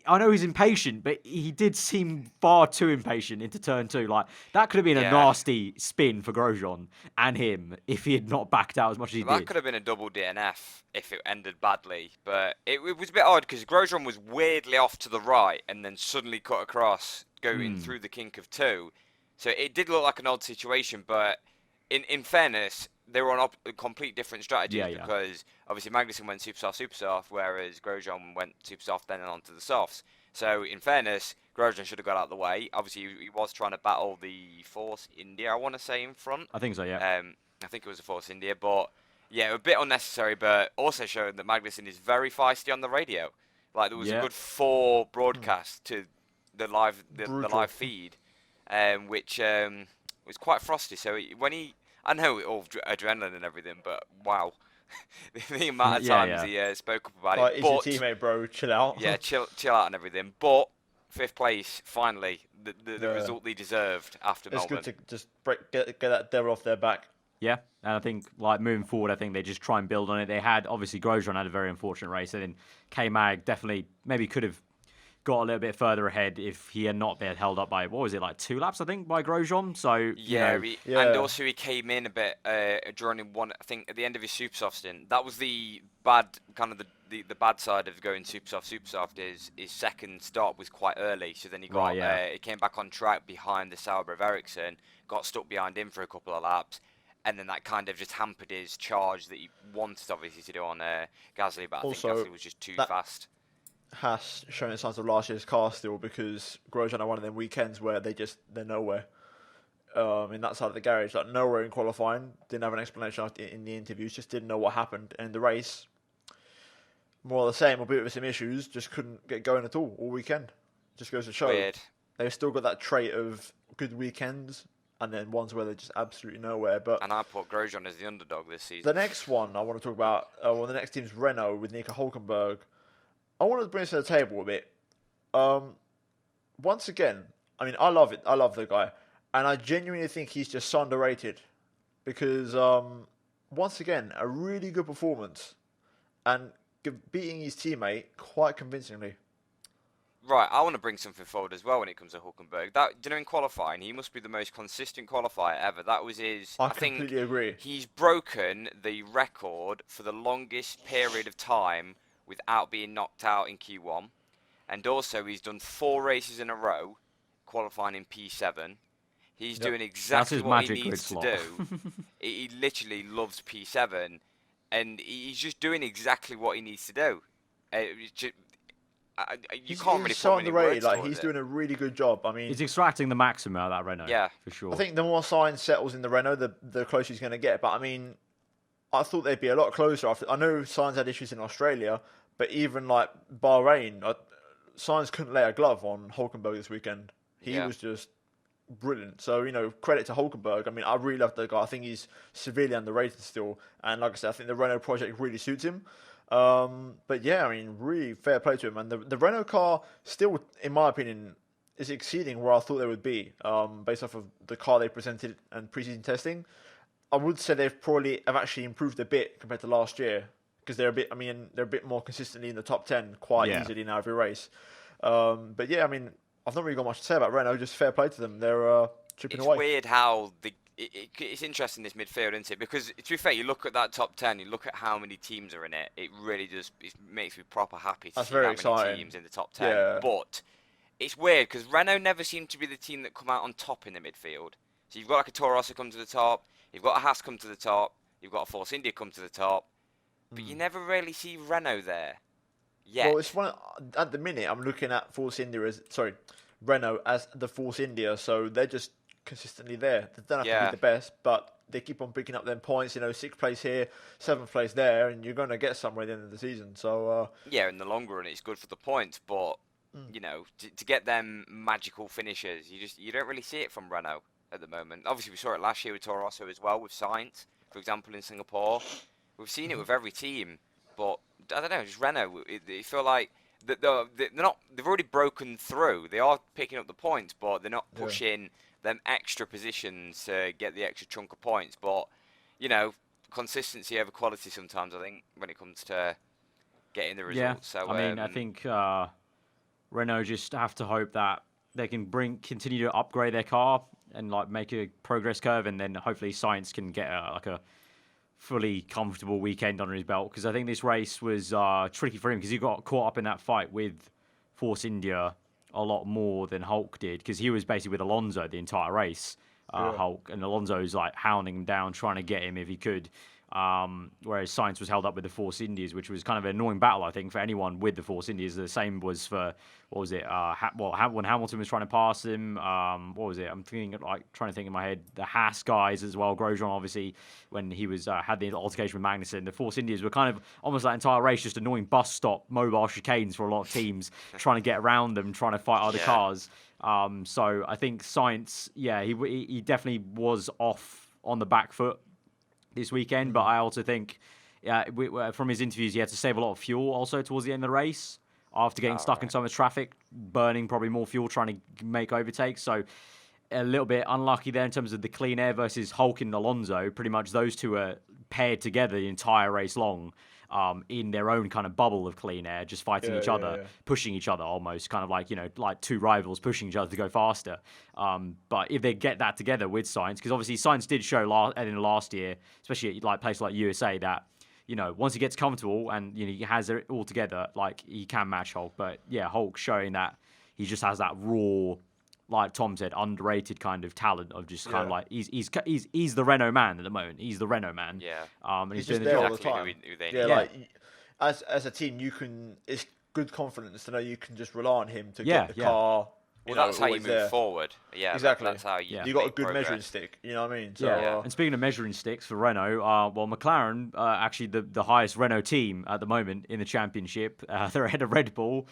I know he's impatient, but he did seem far too impatient into turn 2. That could have been a nasty spin for Grosjean and him if he had not backed out as much as he did. That could have been a double DNF if it ended badly, but it was a bit odd because Grosjean was weirdly off to the right and then suddenly cut across, going through the kink of 2. So it did look like an odd situation, but in fairness, they were on complete different strategies because obviously Magnussen went super soft, whereas Grosjean went super soft then on to the softs. So in fairness, Grosjean should have got out of the way. Obviously, he was trying to battle the Force India, I want to say, in front. I think so, yeah. I think it was a Force India, but yeah, a bit unnecessary, but also showed that Magnussen is very feisty on the radio. There was a good 4 broadcasts to the live feed, which was quite frosty. So I know all adrenaline and everything, but wow, the amount of times he spoke up about it. It's your teammate, bro. Chill out. Yeah, chill out and everything. But 5th place, finally, the result they deserved after Melbourne. It's good to just get that devil off their back. Yeah, and I think moving forward, I think they just try and build on it. They had obviously Grosjean had a very unfortunate race, and then K-Mag definitely maybe could have got a little bit further ahead if he had not been held up by, 2 laps, I think, by Grosjean. So, and also he came in a bit during one, I think, at the end of his super soft stint. That was the bad, kind of the bad side of going super soft is his second stop was quite early. So then he got, he came back on track behind the Sauber of Ericsson, got stuck behind him for a couple of laps. And then that kind of just hampered his charge that he wanted, obviously, to do on Gasly. But I think Gasly was just too fast. Haas showing signs of last year's car still, because Grosjean had one of them weekends where they're nowhere. in that side of the garage. Like nowhere in qualifying, didn't have an explanation in the interviews, just didn't know what happened. And in the race, more of the same, albeit with some issues, just couldn't get going at all weekend. Just goes to show Weird. they've still got that trait of good weekends and then ones where they're just absolutely nowhere. But And I put Grosjean as the underdog this season. the next one I want to talk about, the next team's Renault with Nico Hulkenberg. I want to bring this to the table a bit. Once again, I mean, I love it. I love the guy. And I genuinely think he's just so underrated. Because, once again, a really good performance. And beating his teammate quite convincingly. Right, I want to bring something forward as well when it comes to Hulkenberg. That, in qualifying, he must be the most consistent qualifier ever. That was his... I completely agree. He's broken the record for the longest period of time without being knocked out in Q1. And also, he's done 4 races in a row, qualifying in P7. He's doing exactly what he needs to do. He literally loves P7, and he's just doing exactly what he needs to do. You can't really so put many underrated. words Like towards he's it. doing a really good job. I mean, He's extracting the maximum out of that Renault. Yeah. For sure. I think the more Sainz settles in the Renault, the closer he's going to get. But I mean, I thought they'd be a lot closer. I know Sainz had issues in Australia, but even like Bahrain, Sainz couldn't lay a glove on Hulkenberg this weekend. He was just brilliant. So, credit to Hulkenberg. I mean, I really love the guy. I think he's severely underrated still. And like I said, I think the Renault project really suits him. But yeah, I mean, really fair play to him. And the Renault car still, in my opinion, is exceeding where I thought they would be, based off of the car they presented and preseason testing. I would say they've actually improved a bit compared to last year because they're a bit more consistently in the top 10 quite easily now every race. But yeah, I mean, I've not really got much to say about Renault. Just fair play to them. They're chipping away. It's weird how it's interesting, this midfield, isn't it? Because to be fair, you look at that top 10, you look at how many teams are in it. It really just makes me proper happy to see that many teams in the top 10. Yeah. But it's weird because Renault never seemed to be the team that come out on top in the midfield. So you've got like a Toro Rosso come to the top, you've got a Haas come to the top, you've got a Force India come to the top, but you never really see Renault there yet. Well, it's at the minute I'm looking at Renault as the Force India, so they're just consistently there. They don't have to be the best, but they keep on picking up them points. 6th place here, 7th place there, and you're going to get somewhere at the end of the season. So in the long run, it's good for the points, but to get them magical finishes, you don't really see it from Renault at the moment. Obviously, we saw it last year with Toro Rosso as well, with Sainz, for example, in Singapore. We've seen it with every team, but I don't know, just Renault. They feel like they're not. They've already broken through. They are picking up the points, but they're not pushing them extra positions to get the extra chunk of points. But consistency over quality sometimes, I think, when it comes to getting the results. Yeah. So I think Renault just have to hope that they can continue to upgrade their car and make a progress curve, and then hopefully Sainz can get a fully comfortable weekend under his belt. Because I think this race was tricky for him because he got caught up in that fight with Force India a lot more than Hulk did, because he was basically with Alonso the entire race, Hulk, and Alonso's hounding him down, trying to get him if he could. Whereas Sainz was held up with the Force Indias, which was kind of an annoying battle, I think, for anyone with the Force Indias. The same was for, what was it? When Hamilton was trying to pass him. What was it? I'm trying to think in my head. The Haas guys as well. Grosjean, obviously, when he was had the altercation with Magnussen. The Force Indias were kind of almost that entire race just annoying bus stop mobile chicanes for a lot of teams, trying to get around them, trying to fight other cars. So I think Sainz, he definitely was off on the back foot this weekend, but I also think from his interviews he had to save a lot of fuel also towards the end of the race after getting stuck in so much traffic, burning probably more fuel trying to make overtakes. So a little bit unlucky there in terms of the clean air versus Hulk and Alonso. Pretty much those two are paired together the entire race long, in their own kind of bubble of clean air, just fighting each other, pushing each other almost, kind of like two rivals pushing each other to go faster. But if they get that together with Sainz, because obviously Sainz did show in the last year, especially at places like USA, that once he gets comfortable and he has it all together, he can match Hulk. But yeah, Hulk showing that he just has that raw, like Tom said, underrated kind of talent of just kind of he's the Renault man at the moment. He's the Renault man. Yeah. And he's just doing the there job. all the time. Who they Yeah, as a team, it's good confidence to know you can just rely on him to get the car Well, that's how you always move there. forward. Yeah, Exactly. That's how you. You got a make good progress. measuring stick. You know what I mean? So, Yeah. And speaking of measuring sticks for Renault, well, McLaren, actually the highest Renault team at the moment in the championship. They're ahead of Red Bull.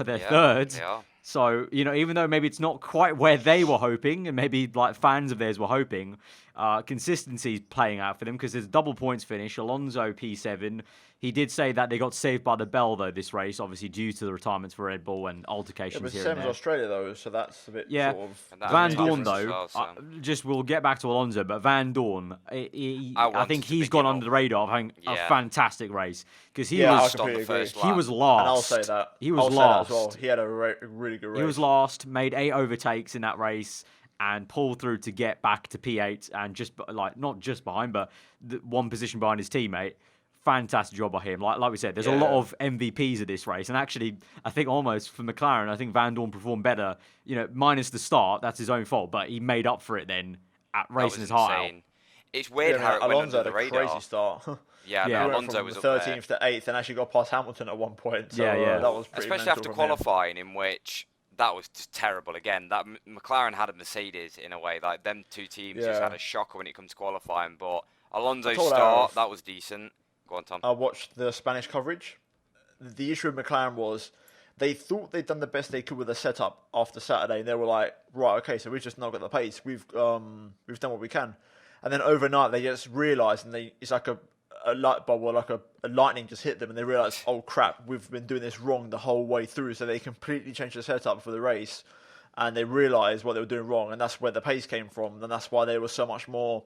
They're third. They are. So, even though maybe it's not quite where they were hoping, and maybe like fans of theirs were hoping, consistency is playing out for them because there's a double points finish. Alonso P7. He did say that they got saved by the bell, though, this race, obviously due to the retirements for Red Bull and altercations but here same and as there. Australia, though, so that's a bit sort of... Van makes Dorn, difference as though, well, so. we'll get back to Alonso, but Van Dorn, I think he's gone under the radar of having a fantastic race because he was on the first he lap. was last. And I'll say that. He was I'll say last. that as well. He had a really good race. He was last, made 8 overtakes in that race, and pulled through to get back to P8 and just not just behind, but one position behind his teammate. Fantastic job by him. Like we said, there's a lot of MVPs of this race, and actually, I think almost for McLaren, I think Van Dorn performed better. Minus the start, that's his own fault, but he made up for it then at racing his heart out. It's weird how it went Alonso under the had a radar. crazy start. Alonso was from up there. 13th to 8th and actually got past Hamilton at one point. So, that was pretty Especially mental after from him. qualifying, in which that was just terrible again. That McLaren had a Mercedes in a way. Like them two teams just had a shocker when it comes to qualifying. But Alonso's start, that was decent. Go on, Tom. I watched the Spanish coverage. The issue with McLaren was they thought they'd done the best they could with the setup after Saturday. And they were like, right, okay, so we've just not got the pace. We've done what we can. And then overnight they just realised, and it's like a light bulb or like a lightning just hit them, and they realised, oh crap, we've been doing this wrong the whole way through. So they completely changed the setup for the race, and they realised what they were doing wrong, and that's where the pace came from, and that's why they were so much more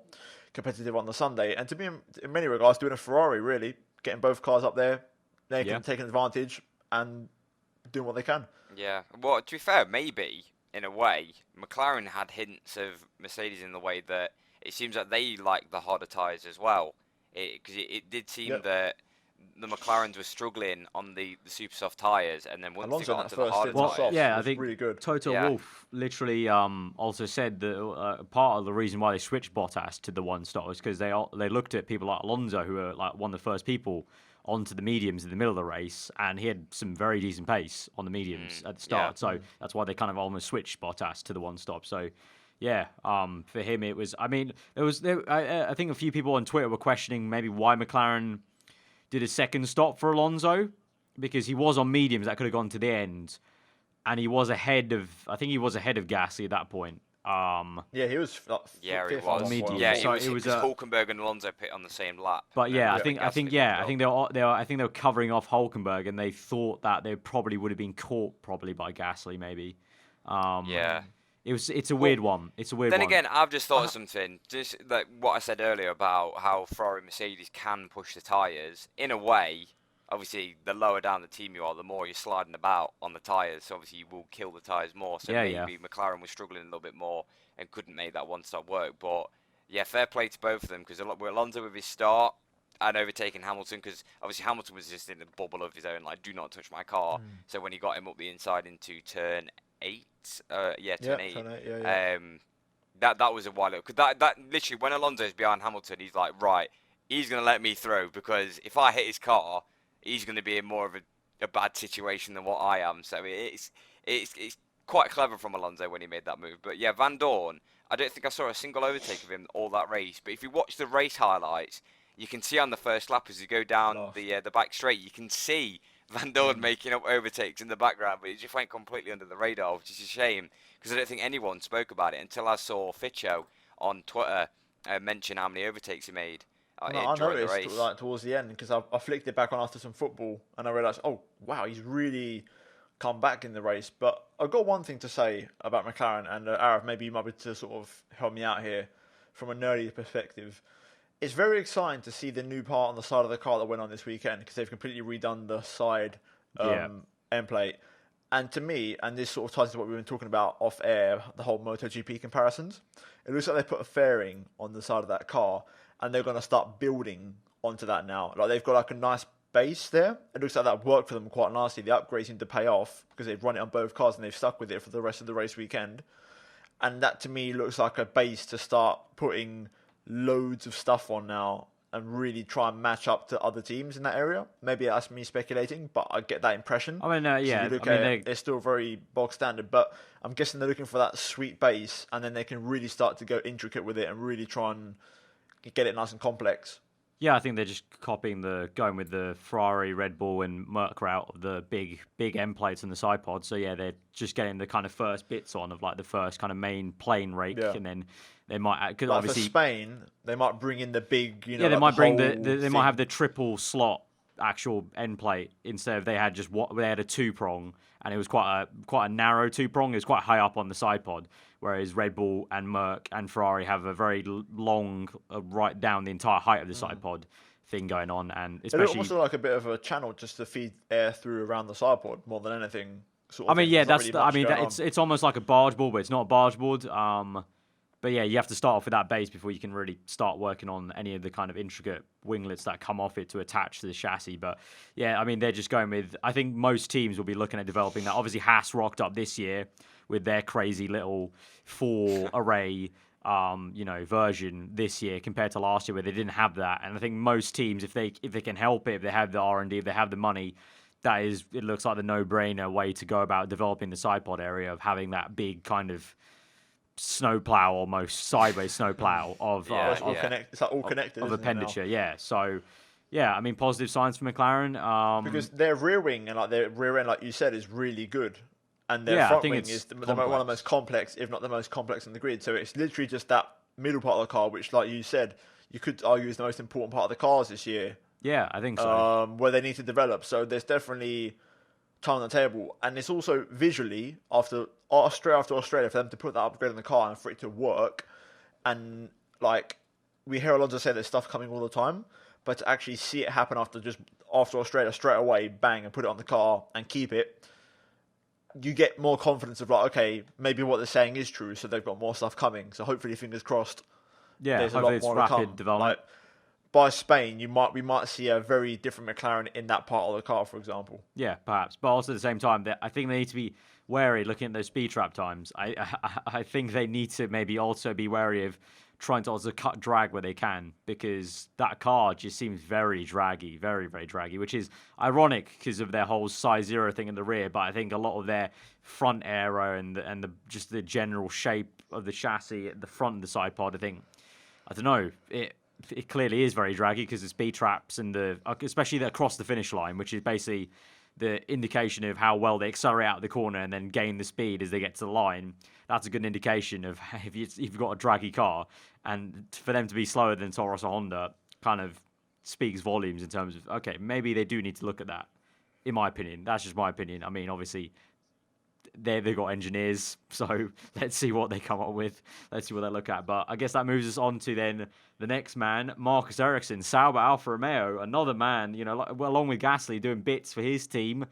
competitive on the Sunday. And to me, in many regards, doing a Ferrari, really, getting both cars up there, they can take advantage and doing what they can. Yeah, well, to be fair, maybe, in a way, McLaren had hints of Mercedes in the way that it seems like they like the harder tyres as well. Because it did seem that the McLarens were struggling on the super soft tyres, and then once Alonso they got onto the harder tyres... I think really good. Toto Wolff literally also said that part of the reason why they switched Bottas to the one stop was because they looked at people like Alonso, who were like one of the first people onto the mediums in the middle of the race, and he had some very decent pace on the mediums at the start. So that's why they kind of almost switched Bottas to the one stop. So for him it was. I mean, I think a few people on Twitter were questioning maybe why McLaren did a second stop for Alonso, because he was on mediums that could have gone to the end, and he was ahead of. I think he was ahead of Gasly at that point. He was. He was. Medium. Yeah, so it was Hulkenberg and Alonso pit on the same lap. But I think they were covering off Hulkenberg, and they thought that they probably would have been caught by Gasly maybe. It's a weird one. It's a weird one. Then again, I've just thought of something. Just like what I said earlier about how Ferrari and Mercedes can push the tyres. In a way, obviously, the lower down the team you are, the more you're sliding about on the tyres. So obviously, you will kill the tyres more. So maybe McLaren was struggling a little bit more and couldn't make that one-stop work. But yeah, fair play to both of them, because Alonso with his start and overtaking Hamilton, because obviously Hamilton was just in the bubble of his own, like, do not touch my car. So when he got him up the inside into turn 8, turn 8. That was a while ago. Because that literally, when Alonso's behind Hamilton, he's like, right, he's going to let me through, because if I hit his car, he's going to be in more of a bad situation than what I am. So it's quite clever from Alonso when he made that move. But yeah, Van Dorn, I don't think I saw a single overtake of him all that race. But if you watch the race highlights, you can see on the first lap as you go down the back straight, you can see Van Dorn making up overtakes in the background, but it just went completely under the radar, which is a shame, because I don't think anyone spoke about it until I saw Ficho on Twitter mention how many overtakes he made during the race. Like, towards the end, because I flicked it back on after some football, and I realised, oh, wow, he's really come back in the race. But I've got one thing to say about McLaren, and Arav, maybe you might be able to sort of help me out here from a nerdy perspective. It's very exciting to see the new part on the side of the car that went on this weekend, because they've completely redone the side end plate. And to me, and this sort of ties into what we've been talking about off air, the whole MotoGP comparisons, it looks like they put a fairing on the side of that car, and they're going to start building onto that now. Like, they've got like a nice base there. It looks like that worked for them quite nicely. The upgrades seem to pay off, because they've run it on both cars and they've stuck with it for the rest of the race weekend. And that to me looks like a base to start putting loads of stuff on now and really try and match up to other teams in that area. Maybe that's me speculating, but I get that impression. I mean, yeah, you look at it, they're still very bog standard, but I'm guessing they're looking for that sweet base, and then they can really start to go intricate with it and really try and get it nice and complex. Yeah, I think they're just going with the Ferrari, Red Bull, and Merc route of the big end plates and the side pods. So yeah, they're just getting the kind of first bits on of like the first kind of main plane rake, and then they might, because obviously for Spain they might bring in the big, they like might bring they might have the triple slot actual end plate instead of they had a 2-prong, and it was quite a narrow 2-prong. It was quite high up on the side pod. Whereas Red Bull and Merc and Ferrari have a very long, right down the entire height of the side pod thing going on, and especially it almost like a bit of a channel just to feed air through around the side pod more than anything. I mean, yeah, it's almost like a barge board, but it's not a barge board. But yeah, you have to start off with that base before you can really start working on any of the kind of intricate winglets that come off it to attach to the chassis. But yeah, I mean, they're just going with, I think most teams will be looking at developing that. Obviously, Haas rocked up this year with their crazy little 4-array version this year compared to last year where they didn't have that. And I think most teams, if they can help it, if they have the R&D, if they have the money, it looks like the no-brainer way to go about developing the side pod area of having that big kind of snowplow, almost sideways snowplow of it's like all connected of appendage. Yeah, so yeah, I mean, positive signs for McLaren because their rear wing and like their rear end, like you said, is really good, and their front wing is one of the most complex, if not the most complex in the grid. So it's literally just that middle part of the car, which, like you said, you could argue is the most important part of the cars this year. Yeah, I think so. Where they need to develop. So there's definitely time on the table, and it's also visually straight after Australia for them to put that upgrade in the car and for it to work. And like we hear Alonso say there's stuff coming all the time, but to actually see it happen after Australia straight away, bang, and put it on the car and keep it, you get more confidence of like, okay, maybe what they're saying is true, so they've got more stuff coming. So hopefully, fingers crossed. Yeah, there's a lot more to come. Development. Like, by Spain, we might see a very different McLaren in that part of the car, for example. Yeah, perhaps, but also at the same time, I think they need to be wary looking at those speed trap times. I think they need to maybe also be wary of trying to also cut drag where they can, because that car just seems very draggy, very, very draggy, which is ironic because of their whole size 0 thing in the rear. But I think a lot of their front aero and just the general shape of the chassis at the front of the side pod, I don't know, it clearly is very draggy because the speed traps and especially across the finish line, which is basically the indication of how well they accelerate out of the corner and then gain the speed as they get to the line. That's a good indication of if you've got a draggy car, and for them to be slower than Toro Rosso Honda kind of speaks volumes in terms of, okay, maybe they do need to look at that, in my opinion. That's just my opinion. I mean, obviously, they've got engineers, so let's see what they come up with. Let's see what they look at. But I guess that moves us on to then the next man, Marcus Ericsson, Sauber Alfa Romeo, another man, along with Gasly doing bits for his team.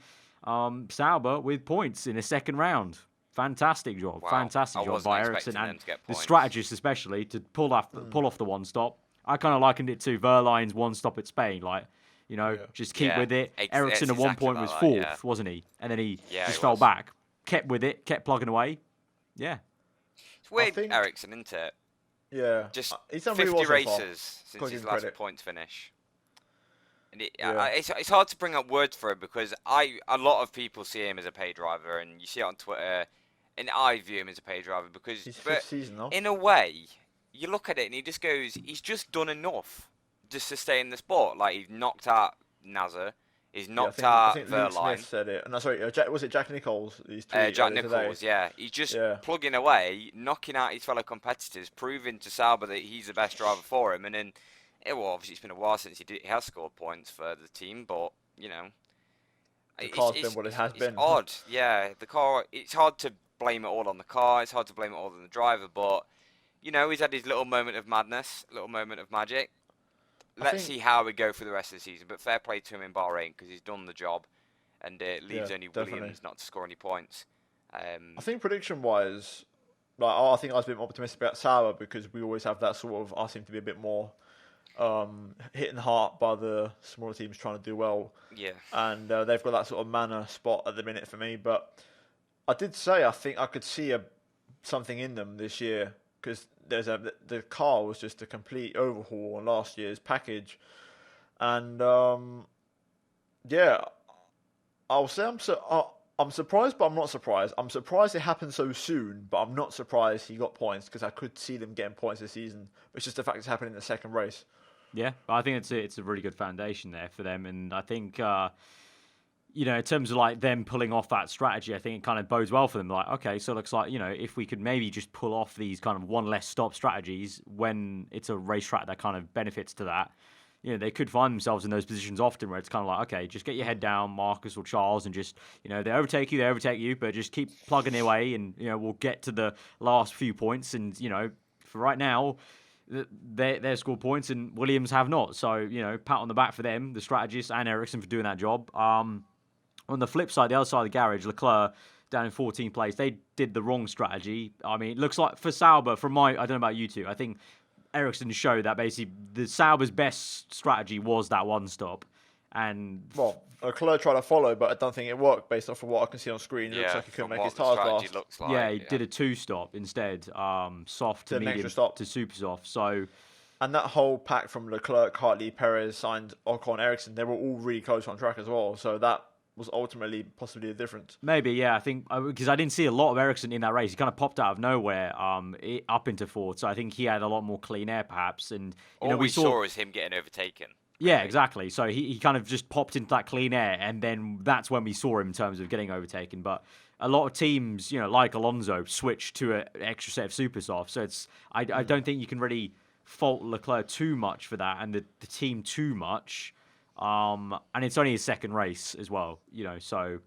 Sauber with points in the second round. Fantastic job. Wow. Fantastic job by Ericsson and the strategist especially to pull off the one stop. I kind of likened it to Verline's one stop at Spain, just keep with it. Ericsson at one point was fourth, wasn't he? And then he just fell back. Kept with it, kept plugging away. Yeah. It's weird, Ericsson, isn't it? Yeah. Just he's 50 races since his last points finish. And it's hard to bring up words for it because a lot of people see him as a pay driver, and you see it on Twitter, and I view him as a pay driver because he's fifth season, though. In a way, you look at it and he just goes, he's just done enough just to stay in the sport. Like, he's knocked out Nasser. He's knocked out Verline. Smith said it. No, sorry, was it Jack Nichols? Jack Nichols, yeah. He's just plugging away, knocking out his fellow competitors, proving to Sauber that he's the best driver for him. And then, obviously it's been a while since he has scored points for the team, but, the car's been what it has been. It's odd, yeah. The car, it's hard to blame it all on the car. It's hard to blame it all on the driver, but, he's had his little moment of madness, little moment of magic. Let's see how we go for the rest of the season, but fair play to him in Bahrain because he's done the job, and it leaves only Williams not to score any points. I think prediction-wise, I think I was a bit more optimistic about Sauber because we always have that sort of. I seem to be a bit more hitting hard by the smaller teams trying to do well. Yeah, and they've got that sort of manner spot at the minute for me. But I did say I think I could see something in them this year because the car was just a complete overhaul on last year's package, and yeah, I'll say I'm surprised, but I'm not surprised. I'm surprised it happened so soon, but I'm not surprised he got points because I could see them getting points this season. It's just the fact it's happening in the second race. Yeah, I think it's a really good foundation there for them, and I think in terms of like them pulling off that strategy, I think it kind of bodes well for them. Like, okay, so it looks like if we could maybe just pull off these kind of one less stop strategies when it's a racetrack that kind of benefits to that. They could find themselves in those positions often where it's kind of like, okay, just get your head down, Marcus or Charles, and just, they overtake you, but just keep plugging their way, and, we'll get to the last few points. And, for right now, they've scored points and Williams have not. So, pat on the back for them, the strategists, and Ericsson for doing that job. On the flip side, the other side of the garage, Leclerc down in 14th place, they did the wrong strategy. I mean, it looks like for Sauber, I don't know about you two, I think Ericsson showed that basically the Sauber's best strategy was that one stop. And Leclerc tried to follow, but I don't think it worked based off of what I can see on screen. It looks like he couldn't make his tyres last. He did a 2-stop instead, soft to medium to super soft. So, and that whole pack from Leclerc, Hartley, Perez, Sainz, Ocon, Ericsson, they were all really close on track as well. So that was ultimately possibly the difference. Maybe, yeah. I think because I didn't see a lot of Ericsson in that race. He kind of popped out of nowhere up into fourth. So I think he had a lot more clean air, perhaps. And all we saw was him getting overtaken. Yeah, exactly. So he kind of just popped into that clean air, and then that's when we saw him in terms of getting overtaken. But a lot of teams, like Alonso, switched to an extra set of super soft. So I don't think you can really fault Leclerc too much for that, and the team too much. And it's only his second race as well, so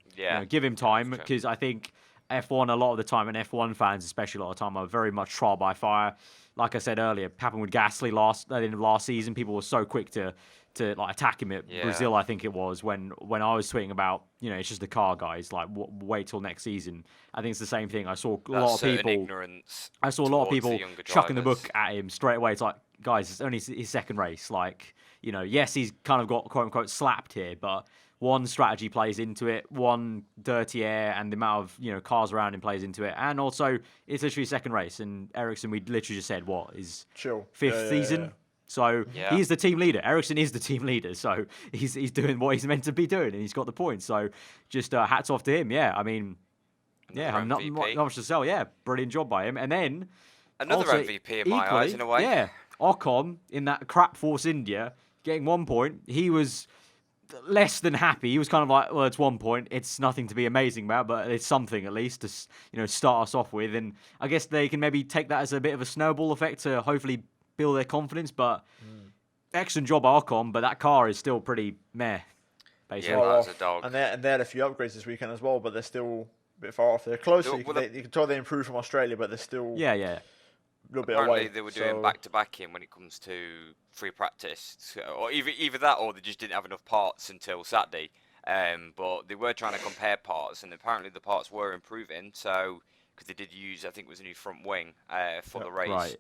give him time, because I think F1 a lot of the time, and F1 fans especially a lot of the time, are very much trial by fire. Like I said earlier, happened with Gasly last season. People were so quick to like attack him at Brazil, I think it was, when I was tweeting about, it's just the car, guys, like wait till next season. I think it's the same thing. I saw a lot of people chucking the book at him straight away. It's like, guys, it's only his second race. Like, yes, he's kind of got quote unquote slapped here, but one strategy plays into it, one dirty air and the amount of cars around him plays into it, and also it's literally his second race. And Ericsson, we literally just said his fifth season. Yeah. So he's the team leader. Ericsson is the team leader, so he's doing what he's meant to be doing, and he's got the points. So just hats off to him. Yeah, I mean, I'm not much to sell. Yeah, brilliant job by him. And then another MVP in my eyes, in a way. Yeah, Ocon in that crap Force India getting 1 point. He was less than happy. He was kind of like, well, it's 1 point. It's nothing to be amazing about, but it's something at least to start us off with. And I guess they can maybe take that as a bit of a snowball effect to hopefully build their confidence. But excellent job, Ocon. But that car is still pretty meh, basically. Yeah, that's a dog. And they had a few upgrades this weekend as well, but they're still a bit far off. They're closer. You can tell they improved from Australia, but they're still a little bit away. Apparently they were doing back-to-back in when it comes to free practice, or either that, or they just didn't have enough parts until Saturday. But they were trying to compare parts, and apparently the parts were improving. So because they did use, I think it was a new front wing for the race. Right.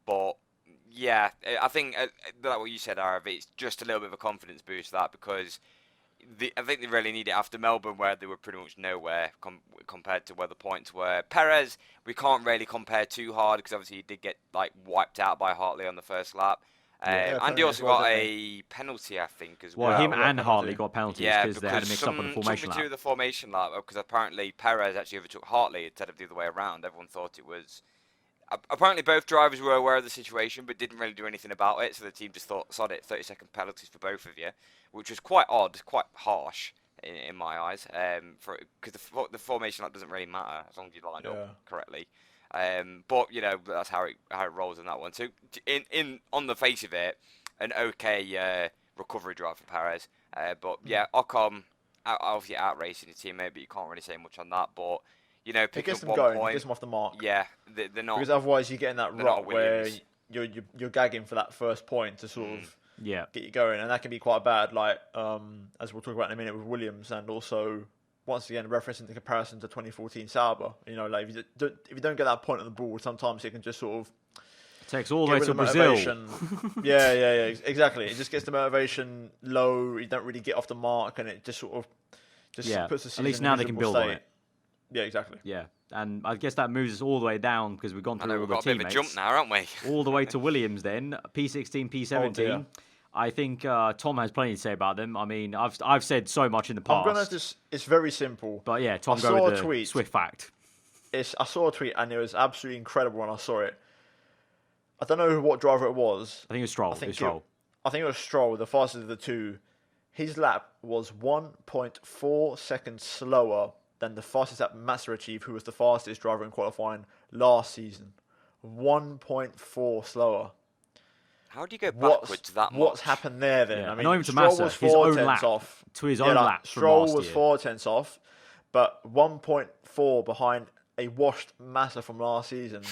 But yeah, I think like what you said, aarava, it's just a little bit of a confidence boost, that, because I think they really need it after Melbourne, where they were pretty much nowhere compared to where the points were. Perez, we can't really compare too hard, because obviously he did get wiped out by Hartley on the first lap. And he also got a penalty, I think, as well. Well, him and Hartley got penalties because they had a mix-up on the formation lap. To the formation lap, because apparently Perez actually overtook Hartley instead of the other way around. Everyone thought it was... Apparently both drivers were aware of the situation, but didn't really do anything about it, so the team just thought, sod it, 30-second penalties for both of you, which was quite odd, quite harsh in my eyes, because the formation lap doesn't really matter as long as you line up correctly. But that's how it rolls in that one. So on the face of it, an okay recovery drive for Perez. But yeah, Ocon obviously out racing his teammate, but you can't really say much on that. But pick up 1 point. It gets them off the mark. Yeah, they're not, because otherwise you get in that rut where you're gagging for that first point to sort of get you going, and that can be quite bad. Like as we'll talk about in a minute with Williams, and also once again referencing the comparison to 2014 Sauber. Like if you don't get that point on the board, sometimes it can just sort of takes all the way to Brazil. yeah, exactly. It just gets the motivation low. You don't really get off the mark, and it just sort of puts the season at least now they can build on it. Yeah, exactly. Yeah, and I guess that moves us all the way down because we've gone I through know all we've the got a bit of a teammates. jump now, haven't we? All the way to Williams then, P16, P17. Oh, dear. I think Tom has plenty to say about them. I mean, I've said so much in the I'm past. gonna just. It's very simple. But yeah, Tom, I go saw with a the tweet. Swift fact. I saw a tweet and it was absolutely incredible when I saw it. I don't know what driver it was. I think it was Stroll. I think it was Stroll, the fastest of the two. His lap was 1.4 seconds slower than the fastest lap Massa achieved, who was the fastest driver in qualifying last season. 1.4 slower. How do you go backwards that much? What's happened there then? Yeah. I mean, not even to Stroll Massa, was his 4 own tenths lap off. to his own lap from Stroll last was year. 4 tenths off, but 1.4 behind a washed Massa from last season.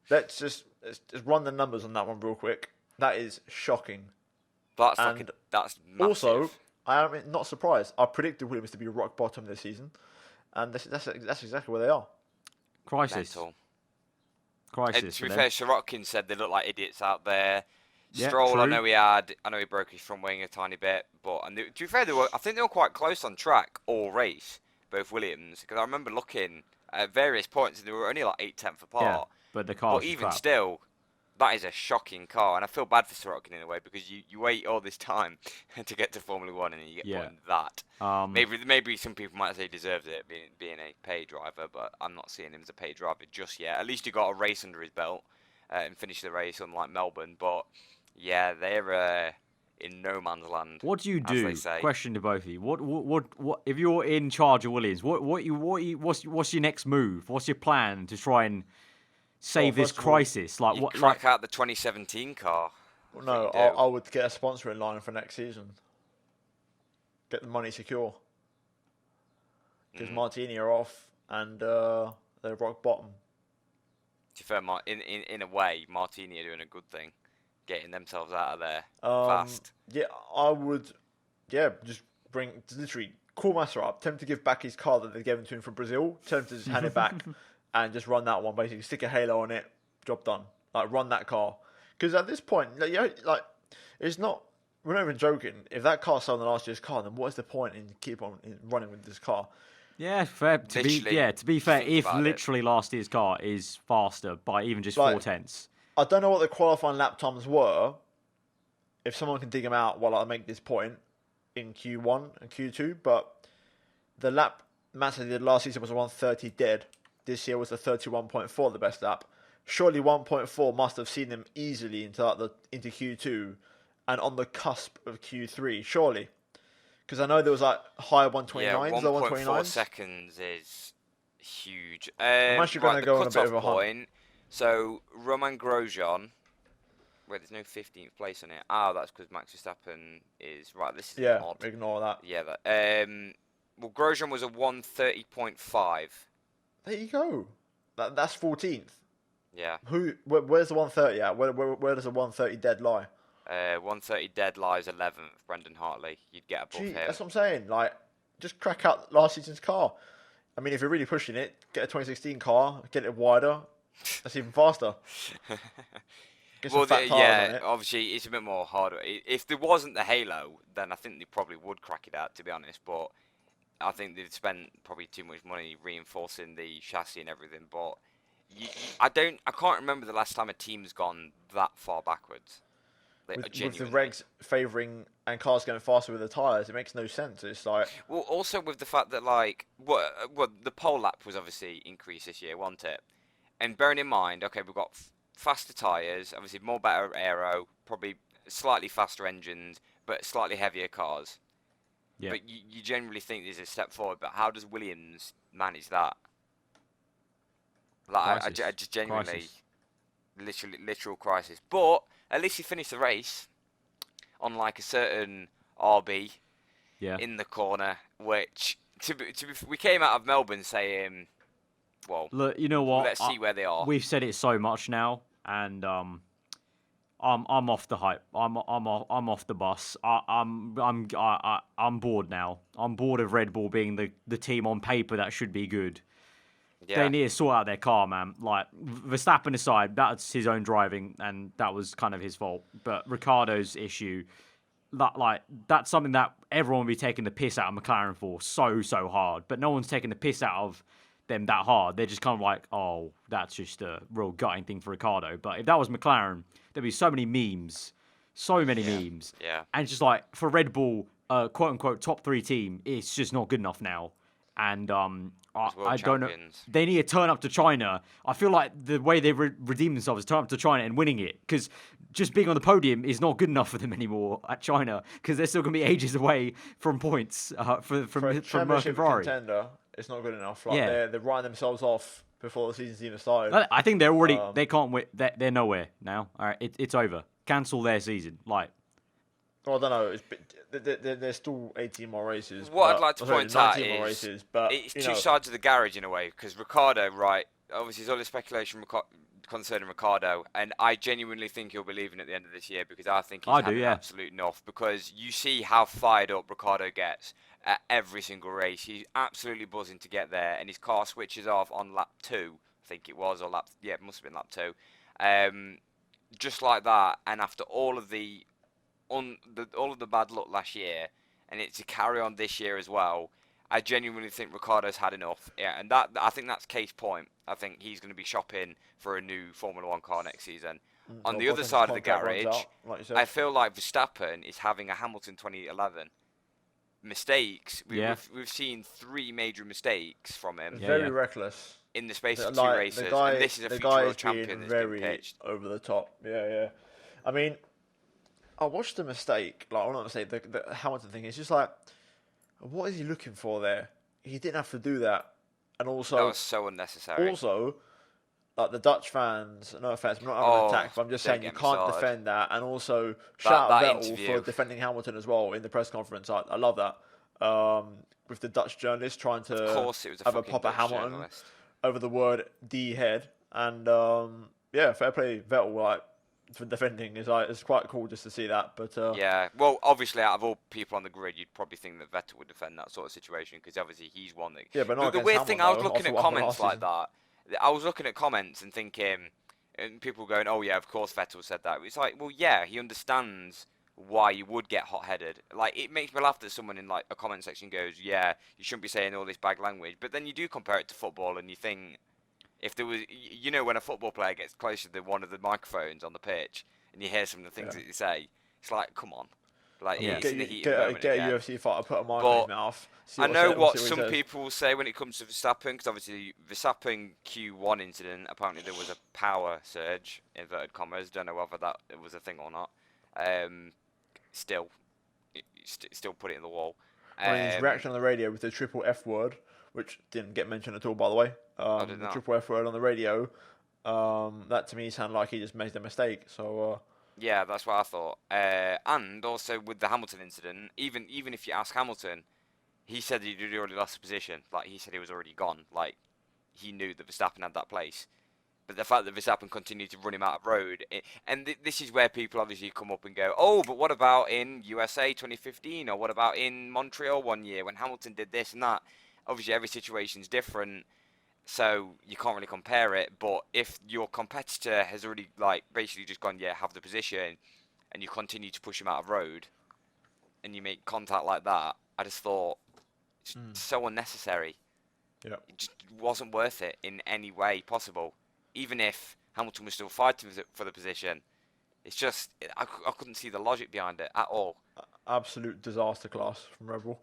Let's just run the numbers on that one real quick. That is shocking. That's And that's massive. Also, I am not surprised. I predicted Williams to be rock bottom this season, and that's exactly where they are. Crisis. Mental. Crisis. And to for be them. fair, Sirotkin said they look like idiots out there. Yeah, Stroll, I true. know he broke his front wing a tiny bit, but to be fair, I think they were quite close on track all race, both Williams, because I remember looking at various points and they were only like 8/10 apart. Yeah, but the car. But even still, that is a shocking car, and I feel bad for Sirotkin in a way because you wait all this time to get to Formula One and then you get put in that. Maybe some people might say he deserves it being a pay driver, but I'm not seeing him as a pay driver just yet. At least he got a race under his belt and finished the race, unlike Melbourne. But yeah, they're in no man's land. What do you as do? they say. Question to both of you. What if you're in charge of Williams? What's your next move? What's your plan to try and save this first of all, crisis? Like You what? crack out the 2017 car. Well, no, That's what you do. I would get a sponsor in line for next season. Get the money secure. Because Martini are off and they're rock bottom. To be fair, in a way, Martini are doing a good thing, getting themselves out of there Um, fast. Yeah, I would. Yeah, just literally call Massa up. Tell him to give back his car that they gave him to him from Brazil. Tell him to just hand it back and just run that one. Basically, stick a halo on it. Job done. Like run that car. Because at this point, it's not. We're not even joking. If that car sold the last year's car, then what is the point in running with this car? Yeah, fair. To be fair, think if about it. literally last year's car is faster by even just Like- 4/10. I don't know what the qualifying lap times were. If someone can dig them out while I make this point in Q1 and Q2, but the lap Massa did last season was a 130 dead. This year was a 31.4, the best lap. Surely 1.4 must have seen him easily into Q2 and on the cusp of Q3. Surely, because I know there was like high 129s, Yeah, low 1.4 129s. seconds is huge. I'm actually gonna the go on a bit cut-off of a hunt. point. So Roman Grosjean. Wait, there's no 15th place on it. That's because Max Verstappen is right. This is Yeah, odd. ignore that. Yeah, well, Grosjean was a 130.5. There you go. That's 14th. Yeah, Where's the 130 at? Where does the 130 dead lie? 130 dead lies 11th. Brendan Hartley, you'd get above Gee, him. that's what I'm saying. Like, just crack out last season's car. I mean, if you're really pushing it, get a 2016 car, get it wider. That's even faster. Get some fat tires on it. Obviously it's a bit more harder. If there wasn't the halo, then I think they probably would crack it out, to be honest. But I think they've spent probably too much money reinforcing the chassis and everything. But I can't remember the last time a team's gone that far backwards. Like, With the genuinely. regs favouring and cars going faster with the tyres, it makes no sense. It's like, Well, also with the fact that like the pole lap was obviously increased this year, wasn't it? And bearing in mind, okay, we've got faster tyres, obviously more better aero, probably slightly faster engines, but slightly heavier cars. Yeah. But you generally think there's a step forward, but how does Williams manage that? Like I just genuinely, Crisis. literal crisis. But at least he finished the race, unlike a certain RB Yeah. in the corner, which we came out of Melbourne saying, well, Look, you know what? let's see where they are. We've said it so much now, and I'm off the hype. I'm off the bus. I'm bored now. I'm bored of Red Bull being the team on paper that should be good. Yeah. They need to sort out their car, man. Like, Verstappen aside, that's his own driving, and that was kind of his fault. But Ricardo's issue, that's something that everyone will be taking the piss out of McLaren for so hard, but no one's taking the piss out of them that hard. They're just kind of like, oh, that's just a real gutting thing for Ricardo. But if that was McLaren, there'd be so many memes, Yeah. and it's just like for Red Bull, quote unquote top 3 team, it's just not good enough now. And I don't know. They need to turn up to China. I feel like the way they redeem themselves is turn up to China and winning it, because just being on the podium is not good enough for them anymore at China, because they're still going to be ages away from points from Merck and Ferrari. Contender, it's not good enough. Like, they're writing themselves off before the season's even started. I think they're already they can't win. They're nowhere now. All right, it's over. Cancel their season. Like, well, I don't know. There's still 18 more races. What I'd like to point out is more races, but, it's two sides of the garage in a way, because Ricciardo, right, obviously there's all this speculation concerning Ricciardo, and I genuinely think he'll be leaving at the end of this year, because I think he's had an absolute nuff, because you see how fired up Ricciardo gets at every single race. He's absolutely buzzing to get there, and his car switches off on lap 2, I think it was, or it must have been lap 2. Just like that, and after all of the bad luck last year, and it's to carry on this year as well, I genuinely think Ricciardo's had enough. Yeah, and I think that's case point. I think he's going to be shopping for a new Formula 1 car next season. On the other side of the garage, I feel like Verstappen is having a Hamilton 2011. Mistakes. We've seen 3 major mistakes from him. Very reckless. In the space of 2 races. And this is a future world champion that's been pitched. Over the top. Yeah. I mean, I watched the mistake. Like, I'm not going to say the Hamilton thing. It's just like, what is he looking for there? He didn't have to do that. And also, that was so unnecessary. Also, like, the Dutch fans, no offense, I'm not having an attack, but I'm just saying you can't defend that. And also, shout out Vettel for defending Hamilton as well in the press conference. I love that. With the Dutch journalist trying to have a pop at Hamilton journalist over the word D head. And fair play Vettel, like, for defending is quite cool just to see that. But yeah, well, obviously out of all people on the grid, you'd probably think that Vettel would defend that sort of situation, because obviously he's one that. Yeah, but not the weird thing, I was looking at comments like that. I was looking at comments and thinking, and people going, "Oh yeah, of course Vettel said that." It's like, well, yeah, he understands why you would get hot-headed. Like, it makes me laugh that someone in like a comment section goes, "Yeah, you shouldn't be saying all this bad language," but then you do compare it to football and you think, if there was, when a football player gets closer to one of the microphones on the pitch and you hear some of the things that they say, it's like, come on. Like, it's in the heat of the moment get a UFC fighter, put a mic in his mouth. I know what some people say when it comes to Verstappen, because obviously Verstappen Q1 incident, apparently there was a power surge, inverted commas. Don't know whether that was a thing or not. Still put it in the wall. His reaction on the radio with the triple F word, which didn't get mentioned at all, by the way. The triple F word on the radio, that to me sounded like he just made a mistake. So yeah, that's what I thought. And also with the Hamilton incident, even if you ask Hamilton, he said he'd already lost the position. Like, he said he was already gone. Like, he knew that Verstappen had that place. But the fact that Verstappen continued to run him out of road, this is where people obviously come up and go, oh, but what about in USA 2015, or what about in Montreal one year when Hamilton did this and that? Obviously, every situation's different, so you can't really compare it. But if your competitor has already, like, basically just gone, yeah, have the position, and you continue to push him out of road, and you make contact like that, I just thought, it's so unnecessary. Yeah. It just wasn't worth it in any way possible. Even if Hamilton was still fighting for the position, it's just, I couldn't see the logic behind it at all. Absolute disaster class from Red Bull.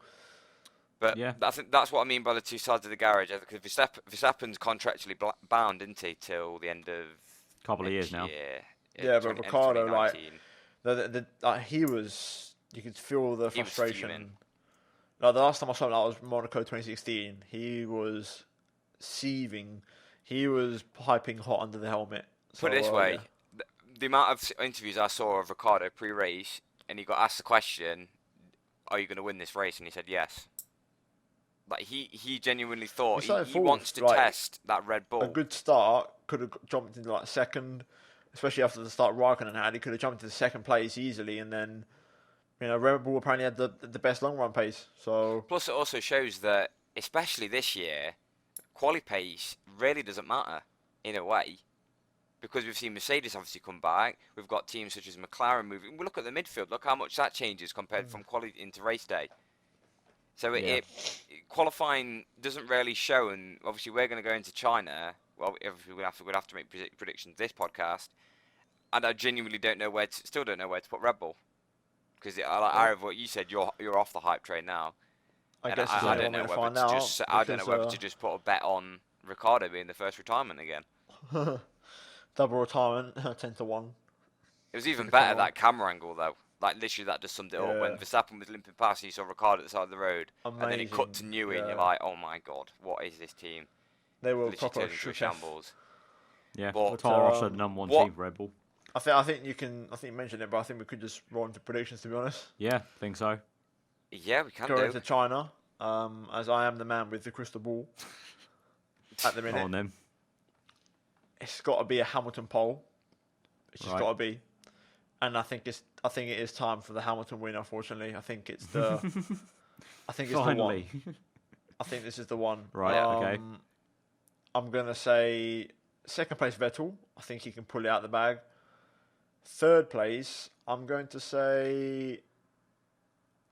But yeah, I think that's what I mean by the two sides of the garage. Because Verstappen's contractually bound, isn't he, till the end of a couple of years now. Yeah, but Ricciardo, like, he was, you could feel the frustration. Like, the last time I saw him, that was Monaco 2016. He was seething. He was piping hot under the helmet. Put it this way, the amount of interviews I saw of Ricciardo pre-race, and he got asked the question, are you going to win this race? And he said yes. Like, he genuinely thought he wants to test that Red Bull. A good start, could have jumped into like second, especially after the start Raikkonen had. He could have jumped into second place easily, and then, Red Bull apparently had the best long run pace. So plus, it also shows that, especially this year, quali pace really doesn't matter in a way. because we've seen Mercedes obviously come back. We've got teams such as McLaren moving. We look at the midfield. Look how much that changes compared from quality into race day. So qualifying doesn't really show, and obviously we're going to go into China. Well, we'll have to make predictions this podcast, and I genuinely still don't know where to put Red Bull, because out of what you said, you're off the hype train now. I guess I don't know whether to just put a bet on Ricciardo being the first retirement again. Double retirement, 10-1. It was even better, that camera angle, though. Like, literally, that just summed it up. When Verstappen was limping past, and you saw Ricciardo at the side of the road. Amazing. And then it cut to Newey, and you're like, oh my god, what is this team? They were literally proper turned into a shambles. Yeah, But, Toro Rosso, the number one team for Red Bull. I think you mentioned it, but I think we could just roll into predictions, to be honest. Yeah, think so. Yeah, we can Go do. into China, as I am the man with the crystal ball at the minute. On them. It's got to be a Hamilton pole. It's just Right. got to be. And I think it is time for the Hamilton win. Unfortunately, I think it's the. I think it's Finally. the one. I think this is the one. Right. Okay. I'm gonna say second place Vettel. I think he can pull it out the bag. Third place, I'm going to say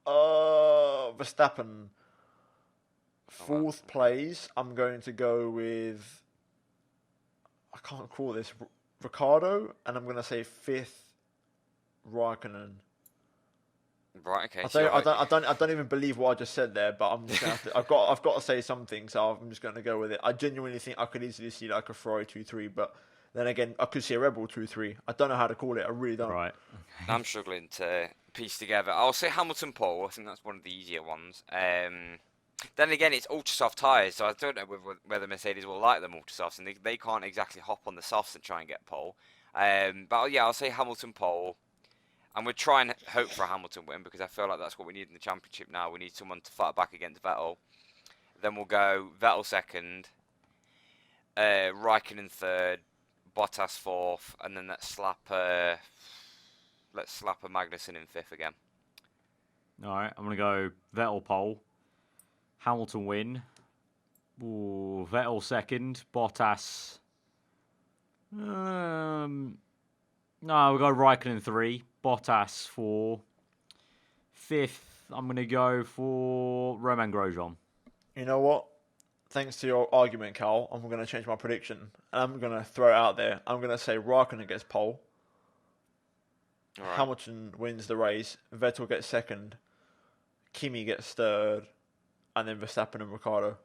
Verstappen. Fourth place, I'm going to go with. I can't call this Ricciardo, and I'm going to say fifth Raikkonen. Right, okay. I don't even believe what I just said there, but I'm just gonna have to, I've got to say something, so I'm just going to go with it. I genuinely think I could easily see like a Ferrari 2-3, but then again, I could see a Red Bull 2-3. I don't know how to call it. I really don't. Right. I'm struggling to piece together. I'll say Hamilton pole. I think that's one of the easier ones. Then again, it's ultra soft tyres, so I don't know whether Mercedes will like them ultra softs, and they can't exactly hop on the softs and try and get pole. But yeah, I'll say Hamilton pole. And we'll try and hope for a Hamilton win, because I feel like that's what we need in the championship now. We need someone to fight back against Vettel. Then we'll go Vettel second, Raikkonen third, Bottas fourth, and then let's slap a Magnussen in fifth again. All right. I'm gonna go Vettel pole, Hamilton win. Ooh, Vettel second, Bottas. No, we'll go Raikkonen 3, Bottas 4. Fifth, I'm going to go for Romain Grosjean. You know what? Thanks to your argument, Carl, I'm going to change my prediction. And I'm going to throw it out there. I'm going to say Raikkonen gets pole. Right. Hamilton wins the race. Vettel gets second. Kimi gets third. And then Verstappen and Ricciardo.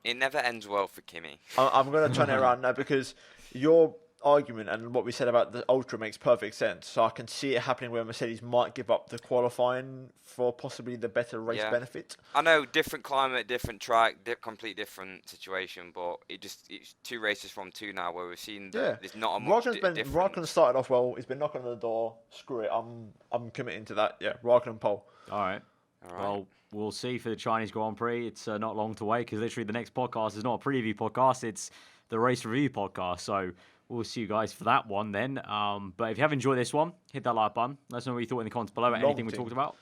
It never ends well for Kimi. I'm going to turn it around now, because your argument and what we said about the Ultra makes perfect sense. So I can see it happening where Mercedes might give up the qualifying for possibly the better race benefit. I know, different climate, different track, complete different situation, but it's 2 races from 2 now where we've seen there's not a much difference. Raikkonen started off well. He's been knocking on the door. Screw it. I'm committing to that. Yeah, Raikkonen pole. All right. Well, we'll see for the Chinese Grand Prix. It's not long to wait, because literally the next podcast is not a preview podcast. It's the race review podcast. So we'll see you guys for that one then. But if you have enjoyed this one, hit that like button. Let us know what you thought in the comments below about anything we talked about.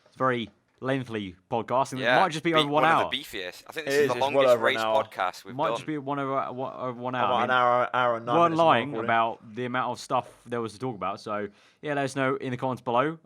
It's a very lengthy podcast, and it might just be over 1 hour. One of the beefiest. I think this is the longest race podcast we've done. Might just be over 1 hour. About an hour and 9 we weren't minutes. lying about the amount of stuff there was to talk about. So yeah, let us know in the comments below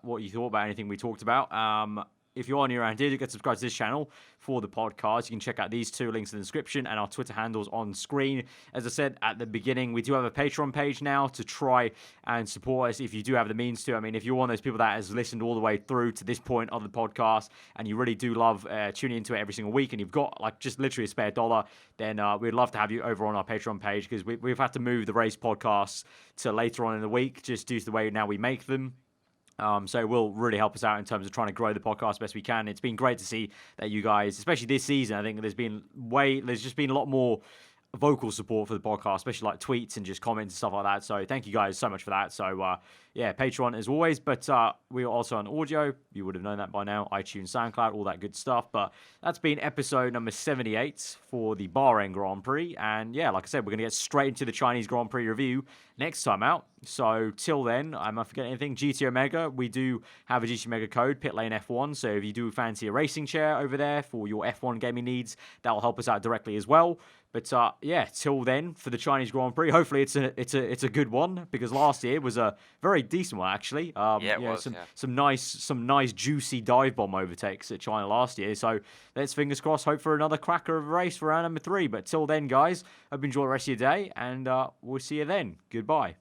what you thought about anything we talked about. If you are new around here, you get subscribed to this channel for the podcast. You can check out these 2 links in the description and our Twitter handles on screen. As I said at the beginning, we do have a Patreon page now to try and support us if you do have the means to. I mean, if you're one of those people that has listened all the way through to this point of the podcast and you really do love tuning into it every single week, and you've got like just literally a spare $1, then we'd love to have you over on our Patreon page, because we've had to move the race podcasts to later on in the week just due to the way now we make them. So it will really help us out in terms of trying to grow the podcast as best we can. It's been great to see that you guys, especially this season, I think there's just been a lot more vocal support for the podcast, especially like tweets and just comments and stuff like that. So thank you guys so much for that. So yeah, Patreon as always, but we are also on audio. You would have known that by now. iTunes, SoundCloud, all that good stuff. But that's been episode number 78 for the Bahrain Grand Prix. And yeah, like I said, we're going to get straight into the Chinese Grand Prix review next time out. So till then, I might forget anything. GT Omega, we do have a GT Omega code, Pitlane F1. So if you do fancy a racing chair over there for your F1 gaming needs, that will help us out directly as well. But yeah, till then for the Chinese Grand Prix, hopefully it's a good one, because last year was a very decent one actually. It was. Some nice juicy dive bomb overtakes at China last year. So let's fingers crossed, hope for another cracker of a race for round number 3. But till then, guys, hope you enjoy the rest of your day, and we'll see you then. Goodbye.